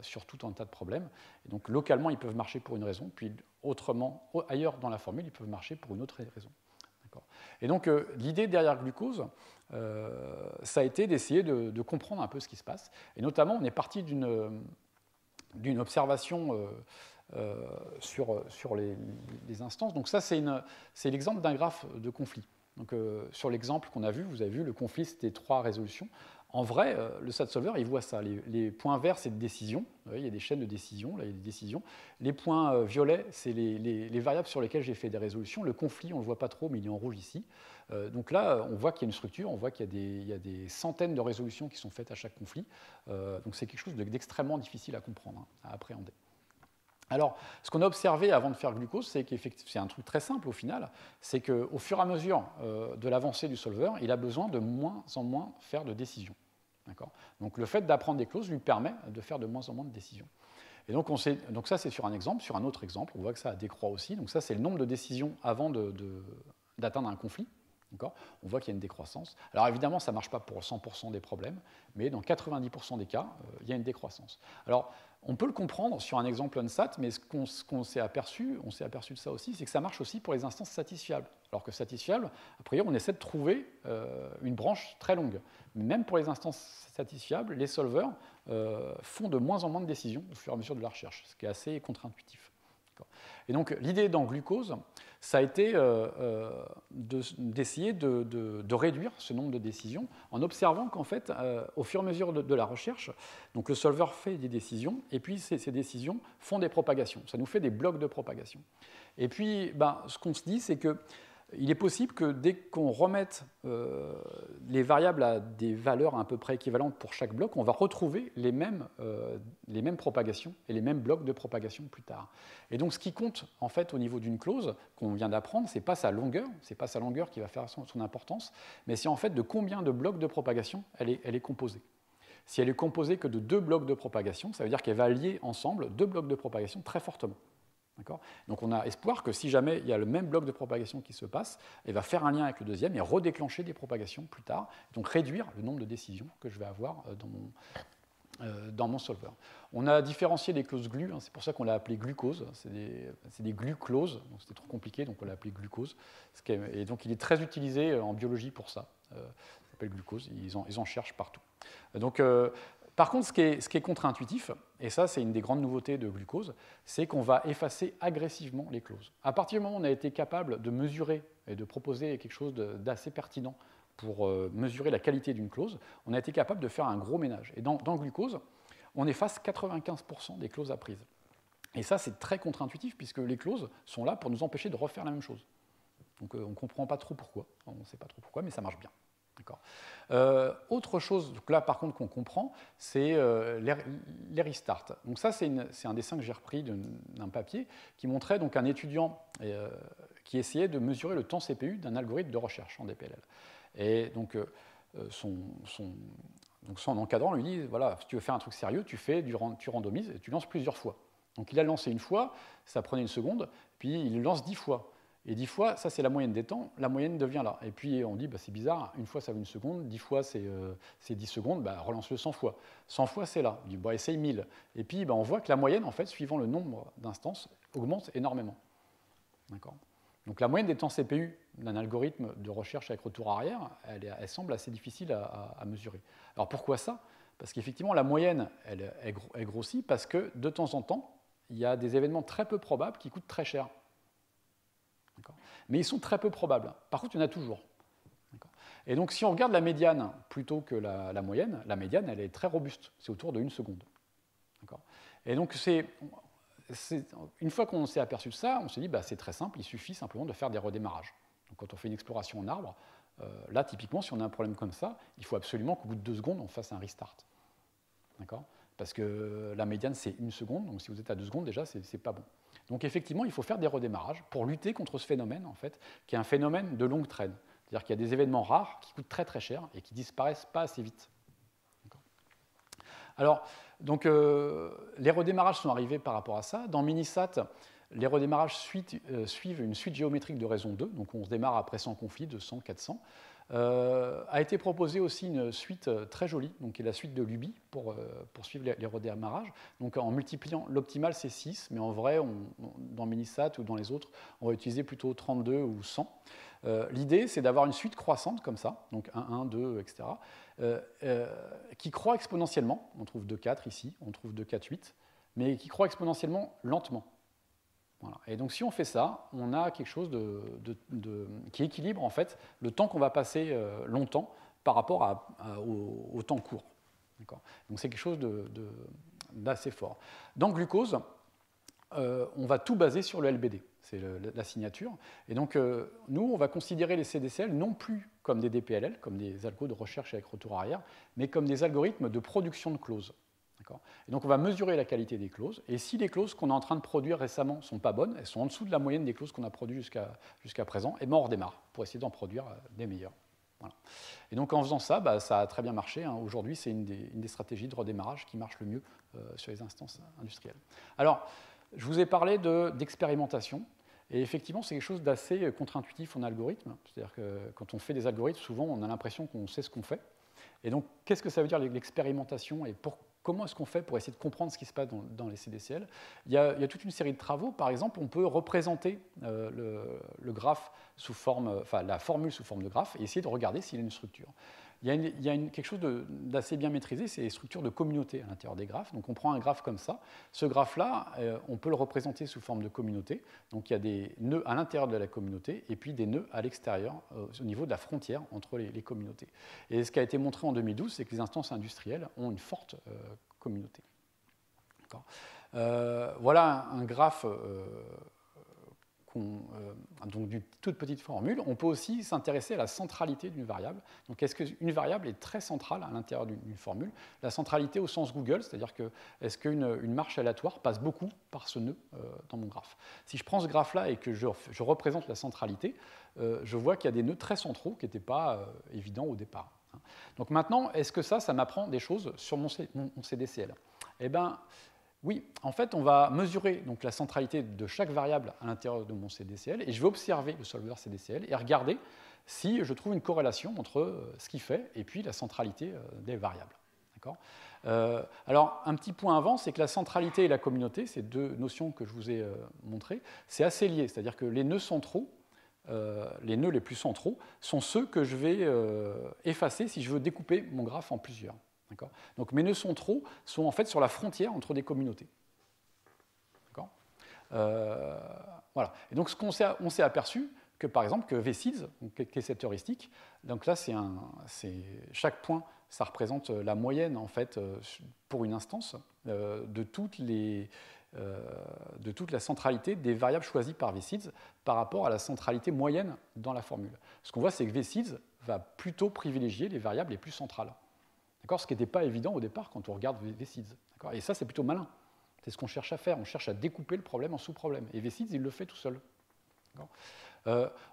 Sur tout un tas de problèmes. Et donc, localement, ils peuvent marcher pour une raison, puis autrement, ailleurs dans la formule, ils peuvent marcher pour une autre raison. Et donc, l'idée derrière glucose, ça a été d'essayer de comprendre un peu ce qui se passe. Et notamment, on est parti d'une observation sur les instances. Donc ça, c'est l'exemple d'un graphe de conflit. Donc, sur l'exemple qu'on a vu, vous avez vu, le conflit, c'était 3 résolutions. En vrai, le SAT-solver, il voit ça. Les points verts, c'est des décisions. Il y a des chaînes de décisions, là, il y a des décisions. Les points violets, c'est les variables sur lesquelles j'ai fait des résolutions. Le conflit, on ne le voit pas trop, mais il est en rouge ici. Donc là, on voit qu'il y a une structure, on voit qu'il y a des centaines de résolutions qui sont faites à chaque conflit. Donc c'est quelque chose d'extrêmement difficile à comprendre, à appréhender. Alors, ce qu'on a observé avant de faire glucose, c'est c'est un truc très simple au final, c'est qu'au fur et à mesure de l'avancée du solver, il a besoin de moins en moins faire de décisions. Donc le fait d'apprendre des clauses lui permet de faire de moins en moins de décisions. Et donc ça, c'est sur un exemple. Sur un autre exemple, on voit que ça décroît aussi. Donc ça, c'est le nombre de décisions avant d'atteindre un conflit. On voit qu'il y a une décroissance. Alors évidemment, ça ne marche pas pour 100% des problèmes, mais dans 90% des cas, il y a une décroissance. Alors, on peut le comprendre sur un exemple ONSAT, mais ce qu'on s'est aperçu, de ça aussi, c'est que ça marche aussi pour les instances satisfiables. Alors que satisfiables, a priori, on essaie de trouver une branche très longue. Mais même pour les instances satisfiables, les solvers font de moins en moins de décisions au fur et à mesure de la recherche, ce qui est assez contre-intuitif. Et donc, l'idée dans glucose, ça a été d'essayer de réduire ce nombre de décisions en observant qu'en fait, au fur et à mesure de la recherche, donc le solver fait des décisions, et puis ces décisions font des propagations. Ça nous fait des blocs de propagation. Et puis, ce qu'on se dit, c'est qu'il est possible que dès qu'on remette les variables à des valeurs à peu près équivalentes pour chaque bloc, on va retrouver les mêmes propagations et les mêmes blocs de propagation plus tard. Et donc ce qui compte en fait au niveau d'une clause qu'on vient d'apprendre, c'est pas sa longueur qui va faire son importance, mais c'est en fait de combien de blocs de propagation elle est composée. Si elle est composée que de 2 blocs de propagation, ça veut dire qu'elle va lier ensemble 2 blocs de propagation très fortement. Donc on a espoir que si jamais il y a le même bloc de propagation qui se passe, elle va faire un lien avec le deuxième et redéclencher des propagations plus tard, donc réduire le nombre de décisions que je vais avoir dans mon solver. On a différencié des clauses GLU, c'est pour ça qu'on l'a appelé glucose, c'est des GLU-clauses, donc c'était trop compliqué, donc on l'a appelé glucose, et donc il est très utilisé en biologie pour ça, ça s'appelle glucose, ils en cherchent partout. Donc, par contre, ce qui est contre-intuitif, et ça c'est une des grandes nouveautés de glucose, c'est qu'on va effacer agressivement les clauses. À partir du moment où on a été capable de mesurer et de proposer quelque chose d'assez pertinent pour mesurer la qualité d'une clause, on a été capable de faire un gros ménage. Et dans glucose, on efface 95% des clauses apprises. Et ça, c'est très contre-intuitif, puisque les clauses sont là pour nous empêcher de refaire la même chose. Donc on ne comprend pas trop pourquoi, on ne sait pas trop pourquoi, mais ça marche bien. Autre chose, donc là par contre qu'on comprend, c'est les restarts. Donc ça c'est un dessin que j'ai repris d'un papier qui montrait donc un étudiant qui essayait de mesurer le temps CPU d'un algorithme de recherche en DPLL. Et donc son encadrant lui dit, voilà, si tu veux faire un truc sérieux, tu randomises et tu lances plusieurs fois. Donc il a lancé une fois, ça prenait une seconde, puis il lance 10 fois. Et 10 fois, ça c'est la moyenne des temps, la moyenne devient là. Et puis on dit, c'est bizarre, une fois ça vaut une seconde, 10 fois c'est 10 secondes, relance-le 100 fois. 100 fois c'est là, il dit, essaye 1000. Et puis on voit que la moyenne, en fait, suivant le nombre d'instances, augmente énormément. Donc la moyenne des temps CPU d'un algorithme de recherche avec retour arrière, elle semble assez difficile à mesurer. Alors pourquoi ça? Parce qu'effectivement la moyenne, elle grossit parce que de temps en temps, il y a des événements très peu probables qui coûtent très cher. Mais ils sont très peu probables. Par contre, il y en a toujours. Et donc, si on regarde la médiane plutôt que la moyenne, la médiane, elle est très robuste. C'est autour de 1 seconde. Et donc, une fois qu'on s'est aperçu de ça, on s'est dit, c'est très simple, il suffit simplement de faire des redémarrages. Donc, quand on fait une exploration en arbre, là, typiquement, si on a un problème comme ça, il faut absolument qu'au bout de 2 secondes, on fasse un restart. parce que la médiane, c'est 1 seconde, donc si vous êtes à 2 secondes, déjà, c'est pas bon. Donc effectivement, il faut faire des redémarrages pour lutter contre ce phénomène, en fait, qui est un phénomène de longue traîne. C'est-à-dire qu'il y a des événements rares qui coûtent très très cher et qui disparaissent pas assez vite. Alors, donc, les redémarrages sont arrivés par rapport à ça. Dans Minisat, les redémarrages suivent une suite géométrique de raison 2, donc on se démarre après 100 conflits, 200, 400. A été proposée aussi une suite très jolie, donc qui est la suite de Luby pour suivre les redémarrages. Donc en multipliant, l'optimal c'est 6, mais en vrai, dans Minisat ou dans les autres, on va utiliser plutôt 32 ou 100. L'idée, c'est d'avoir une suite croissante comme ça, donc 1, 1, 2, etc., qui croît exponentiellement. On trouve 2, 4 ici, on trouve 2, 4, 8, mais qui croît exponentiellement lentement. Voilà. Et donc si on fait ça, on a quelque chose qui équilibre en fait le temps qu'on va passer longtemps par rapport au temps court. Donc c'est quelque chose d'assez fort. Dans glucose, on va tout baser sur le LBD, c'est la signature. Et donc nous, on va considérer les CDCL non plus comme des DPLL, comme des algos de recherche avec retour arrière, mais comme des algorithmes de production de clauses. Et donc on va mesurer la qualité des clauses, et si les clauses qu'on est en train de produire récemment ne sont pas bonnes, elles sont en dessous de la moyenne des clauses qu'on a produites jusqu'à présent, et bien on redémarre pour essayer d'en produire des meilleures. Voilà. Et donc en faisant ça, ça a très bien marché. Aujourd'hui, c'est une des stratégies de redémarrage qui marche le mieux sur les instances industrielles. Alors, je vous ai parlé d'expérimentation, et effectivement, c'est quelque chose d'assez contre-intuitif en algorithme. C'est-à-dire que quand on fait des algorithmes, souvent on a l'impression qu'on sait ce qu'on fait. Et donc, qu'est-ce que ça veut dire l'expérimentation et comment est-ce qu'on fait pour essayer de comprendre ce qui se passe dans les CDCL? Il y a toute une série de travaux. Par exemple, on peut représenter le graphe sous forme, la formule sous forme de graphe et essayer de regarder s'il a une structure. Il y a quelque chose d'assez bien maîtrisé, c'est les structures de communauté à l'intérieur des graphes. Donc on prend un graphe comme ça. Ce graphe-là, on peut le représenter sous forme de communauté. Donc il y a des nœuds à l'intérieur de la communauté et puis des nœuds à l'extérieur, au niveau de la frontière entre les communautés. Et ce qui a été montré en 2012, c'est que les instances industrielles ont une forte communauté. Voilà un graphe donc d'une toute petite formule. On peut aussi s'intéresser à la centralité d'une variable. Donc est-ce qu'une variable est très centrale à l'intérieur d'une formule? La centralité au sens Google, c'est-à-dire que est-ce qu'une marche aléatoire passe beaucoup par ce nœud dans mon graphe? Si je prends ce graphe-là et que je représente la centralité, je vois qu'il y a des nœuds très centraux qui n'étaient pas évidents au départ. Donc maintenant, est-ce que ça m'apprend des choses sur mon CDCL? Eh bien, oui, en fait, on va mesurer donc, la centralité de chaque variable à l'intérieur de mon CDCL et je vais observer le solver CDCL et regarder si je trouve une corrélation entre ce qu'il fait et puis la centralité des variables. Alors, un petit point avant, c'est que la centralité et la communauté, ces deux notions que je vous ai montrées, c'est assez lié, c'est-à-dire que les nœuds centraux, les nœuds les plus centraux, sont ceux que je vais effacer si je veux découper mon graphe en plusieurs. Donc mes nœuds centraux sont en fait sur la frontière entre des communautés. Voilà. Et donc on s'est aperçu que par exemple que VSeeds, qui est cette heuristique, donc là chaque point ça représente la moyenne en fait pour une instance de toute la centralité des variables choisies par VSeeds par rapport à la centralité moyenne dans la formule. Ce qu'on voit, c'est que VSeeds va plutôt privilégier les variables les plus centrales. Ce qui n'était pas évident au départ quand on regarde VSeeds. Et ça, c'est plutôt malin. C'est ce qu'on cherche à faire. On cherche à découper le problème en sous-problèmes. Et VSeeds, il le fait tout seul.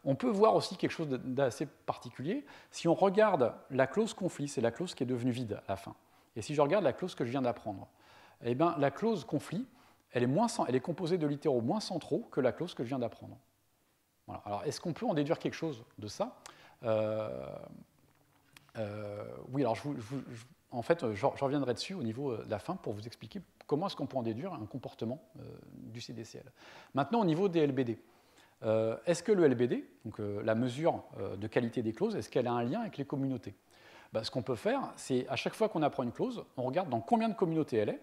On peut voir aussi quelque chose d'assez particulier. Si on regarde la clause conflit, c'est la clause qui est devenue vide à la fin. Et si je regarde la clause que je viens d'apprendre, eh bien, la clause conflit, elle est composée de littéraux moins centraux que la clause que je viens d'apprendre. Voilà. Alors, est-ce qu'on peut en déduire quelque chose de ça? Oui, alors en fait, je reviendrai dessus au niveau de la fin pour vous expliquer comment est-ce qu'on peut en déduire un comportement du CDCL. Maintenant, au niveau des LBD, est-ce que le LBD, donc la mesure de qualité des clauses, est-ce qu'elle a un lien avec les communautés? Ce qu'on peut faire, c'est à chaque fois qu'on apprend une clause, on regarde dans combien de communautés elle est,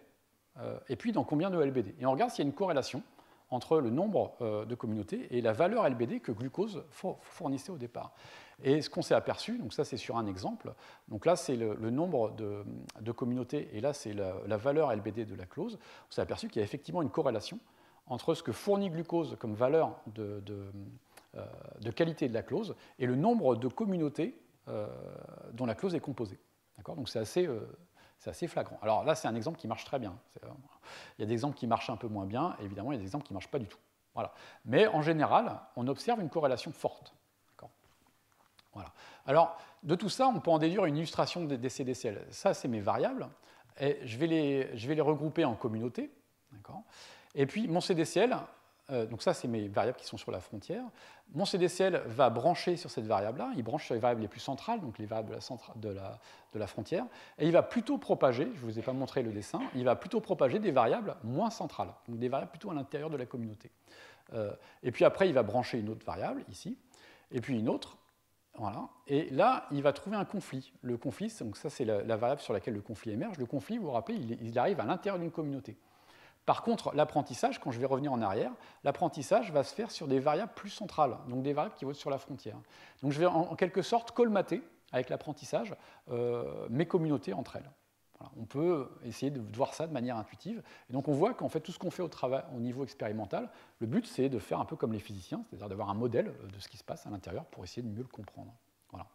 et puis dans combien de LBD. Et on regarde s'il y a une corrélation entre le nombre de communautés et la valeur LBD que glucose fournissait au départ. Et ce qu'on s'est aperçu, donc ça c'est sur un exemple, donc là c'est le nombre de communautés et là c'est la valeur LBD de la clause, on s'est aperçu qu'il y a effectivement une corrélation entre ce que fournit glucose comme valeur de qualité de la clause et le nombre de communautés dont la clause est composée. Donc c'est C'est assez flagrant. Alors là, c'est un exemple qui marche très bien. Il y a des exemples qui marchent un peu moins bien, et évidemment, il y a des exemples qui ne marchent pas du tout. Voilà. Mais en général, on observe une corrélation forte. Voilà. Alors, de tout ça, on peut en déduire une illustration des CDCL. Ça, c'est mes variables. Et je vais les regrouper en communautés. Et puis, mon CDCL, donc ça, c'est mes variables qui sont sur la frontière. Mon CDCL va brancher sur cette variable-là. Il branche sur les variables les plus centrales, donc les variables de la frontière. Et il va plutôt propager, je ne vous ai pas montré le dessin, il va plutôt propager des variables moins centrales, donc des variables plutôt à l'intérieur de la communauté. Et puis après, il va brancher une autre variable, ici, et puis une autre. Voilà. Et là, il va trouver un conflit. Le conflit, donc ça, c'est la variable sur laquelle le conflit émerge. Le conflit, vous vous rappelez, il arrive à l'intérieur d'une communauté. Par contre, l'apprentissage, quand je vais revenir en arrière, l'apprentissage va se faire sur des variables plus centrales, donc des variables qui vont être sur la frontière. Donc je vais en quelque sorte colmater, avec l'apprentissage, mes communautés entre elles. Voilà. On peut essayer de voir ça de manière intuitive. Et donc on voit qu'en fait, tout ce qu'on fait au niveau expérimental, le but, c'est de faire un peu comme les physiciens, c'est-à-dire d'avoir un modèle de ce qui se passe à l'intérieur pour essayer de mieux le comprendre. Voilà.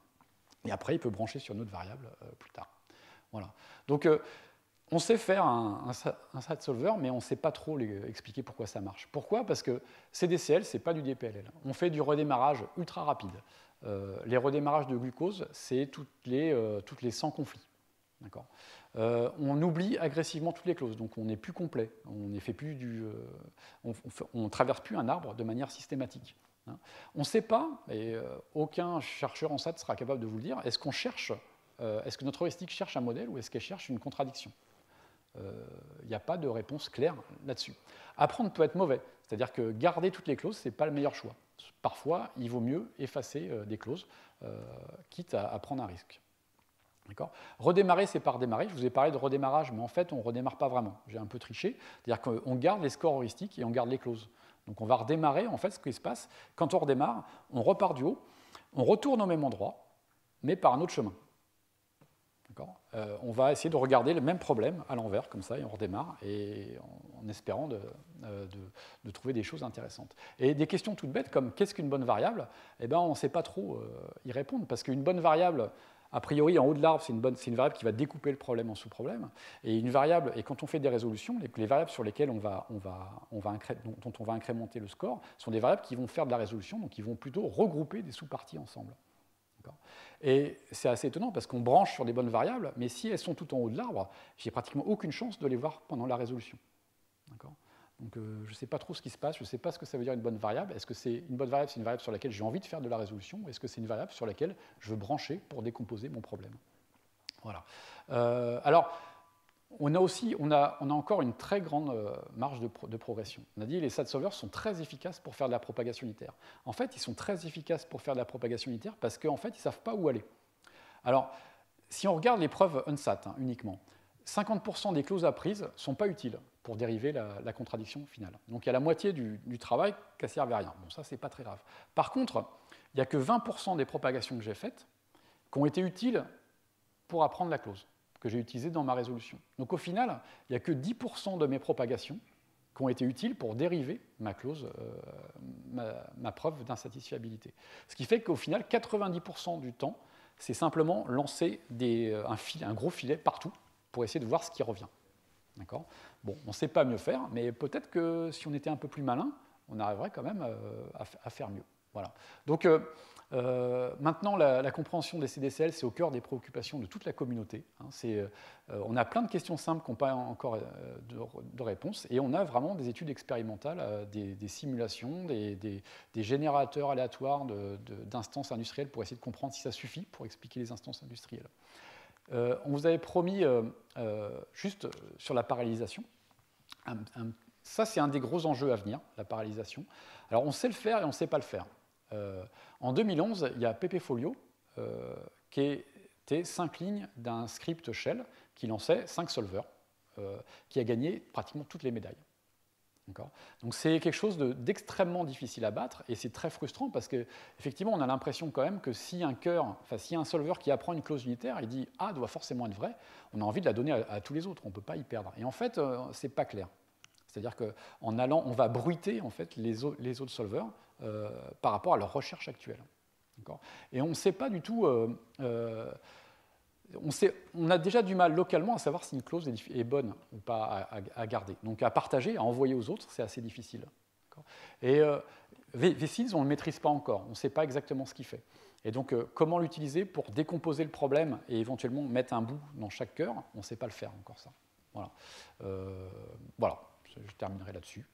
Et après, il peut brancher sur une autre variable plus tard. Voilà. Donc, on sait faire un SAT solver, mais on ne sait pas trop expliquer pourquoi ça marche. Pourquoi? Parce que CDCL, ce n'est pas du DPLL. On fait du redémarrage ultra rapide. Les redémarrages de glucose, c'est toutes les 100 conflits. D'accord. On oublie agressivement toutes les clauses, donc on n'est plus complet. On ne traverse plus un arbre de manière systématique. Hein. On ne sait pas, et aucun chercheur en SAT sera capable de vous le dire, est-ce que notre heuristique cherche un modèle ou est-ce qu'elle cherche une contradiction? Il n'y a pas de réponse claire là-dessus. Apprendre peut être mauvais, c'est-à-dire que garder toutes les clauses, ce n'est pas le meilleur choix. Parfois, il vaut mieux effacer des clauses, quitte à prendre un risque. Redémarrer, c'est pas redémarrer. Je vous ai parlé de redémarrage, mais en fait, on ne redémarre pas vraiment. J'ai un peu triché. C'est-à-dire qu'on garde les scores heuristiques et on garde les clauses. Donc on va redémarrer, en fait, ce qui se passe, quand on redémarre, on repart du haut, on retourne au même endroit, mais par un autre chemin. On va essayer de regarder le même problème à l'envers, comme ça, et on redémarre, et en espérant de trouver des choses intéressantes. Et des questions toutes bêtes, comme qu'est-ce qu'une bonne variable? Eh ben, on ne sait pas trop y répondre, parce qu'une bonne variable, a priori, en haut de l'arbre, c'est une variable qui va découper le problème en sous-problèmes. Et une variable, et quand on fait des résolutions, les variables sur lesquelles dont on va incrémenter le score sont des variables qui vont faire de la résolution, donc qui vont plutôt regrouper des sous-parties ensemble. Et c'est assez étonnant parce qu'on branche sur des bonnes variables, mais si elles sont tout en haut de l'arbre, j'ai pratiquement aucune chance de les voir pendant la résolution. Donc je ne sais pas trop ce qui se passe, je ne sais pas ce que ça veut dire une bonne variable. Est-ce que c'est une bonne variable, c'est une variable sur laquelle j'ai envie de faire de la résolution, ou est-ce que c'est une variable sur laquelle je veux brancher pour décomposer mon problème? Voilà. Alors, on a encore une très grande marge de progression. On a dit que les SAT solvers sont très efficaces pour faire de la propagation unitaire. En fait, ils sont très efficaces pour faire de la propagation unitaire parce qu'en fait, ils ne savent pas où aller. Alors, si on regarde les preuves unsat uniquement, 50% des clauses apprises ne sont pas utiles pour dériver la contradiction finale. Donc il y a la moitié du travail qui ne servait à rien. Bon, ça, ce n'est pas très grave. Par contre, il n'y a que 20% des propagations que j'ai faites qui ont été utiles pour apprendre la clause que j'ai utilisée dans ma résolution. Donc au final, il n'y a que 10% de mes propagations qui ont été utiles pour dériver ma clause, ma preuve d'insatisfiabilité. Ce qui fait qu'au final, 90% du temps, c'est simplement lancer un gros filet partout pour essayer de voir ce qui revient. D'accord ? Bon, on ne sait pas mieux faire, mais peut-être que si on était un peu plus malin, on arriverait quand même à faire mieux. Voilà. Donc maintenant, la compréhension des CDCL, c'est au cœur des préoccupations de toute la communauté. On a plein de questions simples qui n'ont pas encore de réponse, et on a vraiment des études expérimentales, des simulations, des générateurs aléatoires d'instances industrielles pour essayer de comprendre si ça suffit pour expliquer les instances industrielles. On vous avait promis, juste sur la parallélisation, ça c'est un des gros enjeux à venir, la parallélisation. Alors on sait le faire et on ne sait pas le faire. En 2011, il y a Pepe Folio qui était 5 lignes d'un script shell qui lançait 5 solvers, qui a gagné pratiquement toutes les médailles. Donc c'est quelque chose d'extrêmement difficile à battre, et c'est très frustrant parce qu'effectivement on a l'impression quand même que si s'il y a un solver qui apprend une clause unitaire, il dit A doit forcément être vrai, on a envie de la donner à tous les autres, on ne peut pas y perdre. Et en fait, c'est pas clair. C'est-à-dire qu'en allant, on va bruiter en fait, les autres solvers par rapport à leur recherche actuelle. Et on ne sait pas du tout on a déjà du mal localement à savoir si une clause est bonne ou pas à garder. Donc à partager, à envoyer aux autres, c'est assez difficile. Et VSeeds, on ne le maîtrise pas encore, on ne sait pas exactement ce qu'il fait. Et donc comment l'utiliser pour décomposer le problème et éventuellement mettre un bout dans chaque cœur, on ne sait pas le faire encore ça. Voilà, voilà. Je terminerai là-dessus.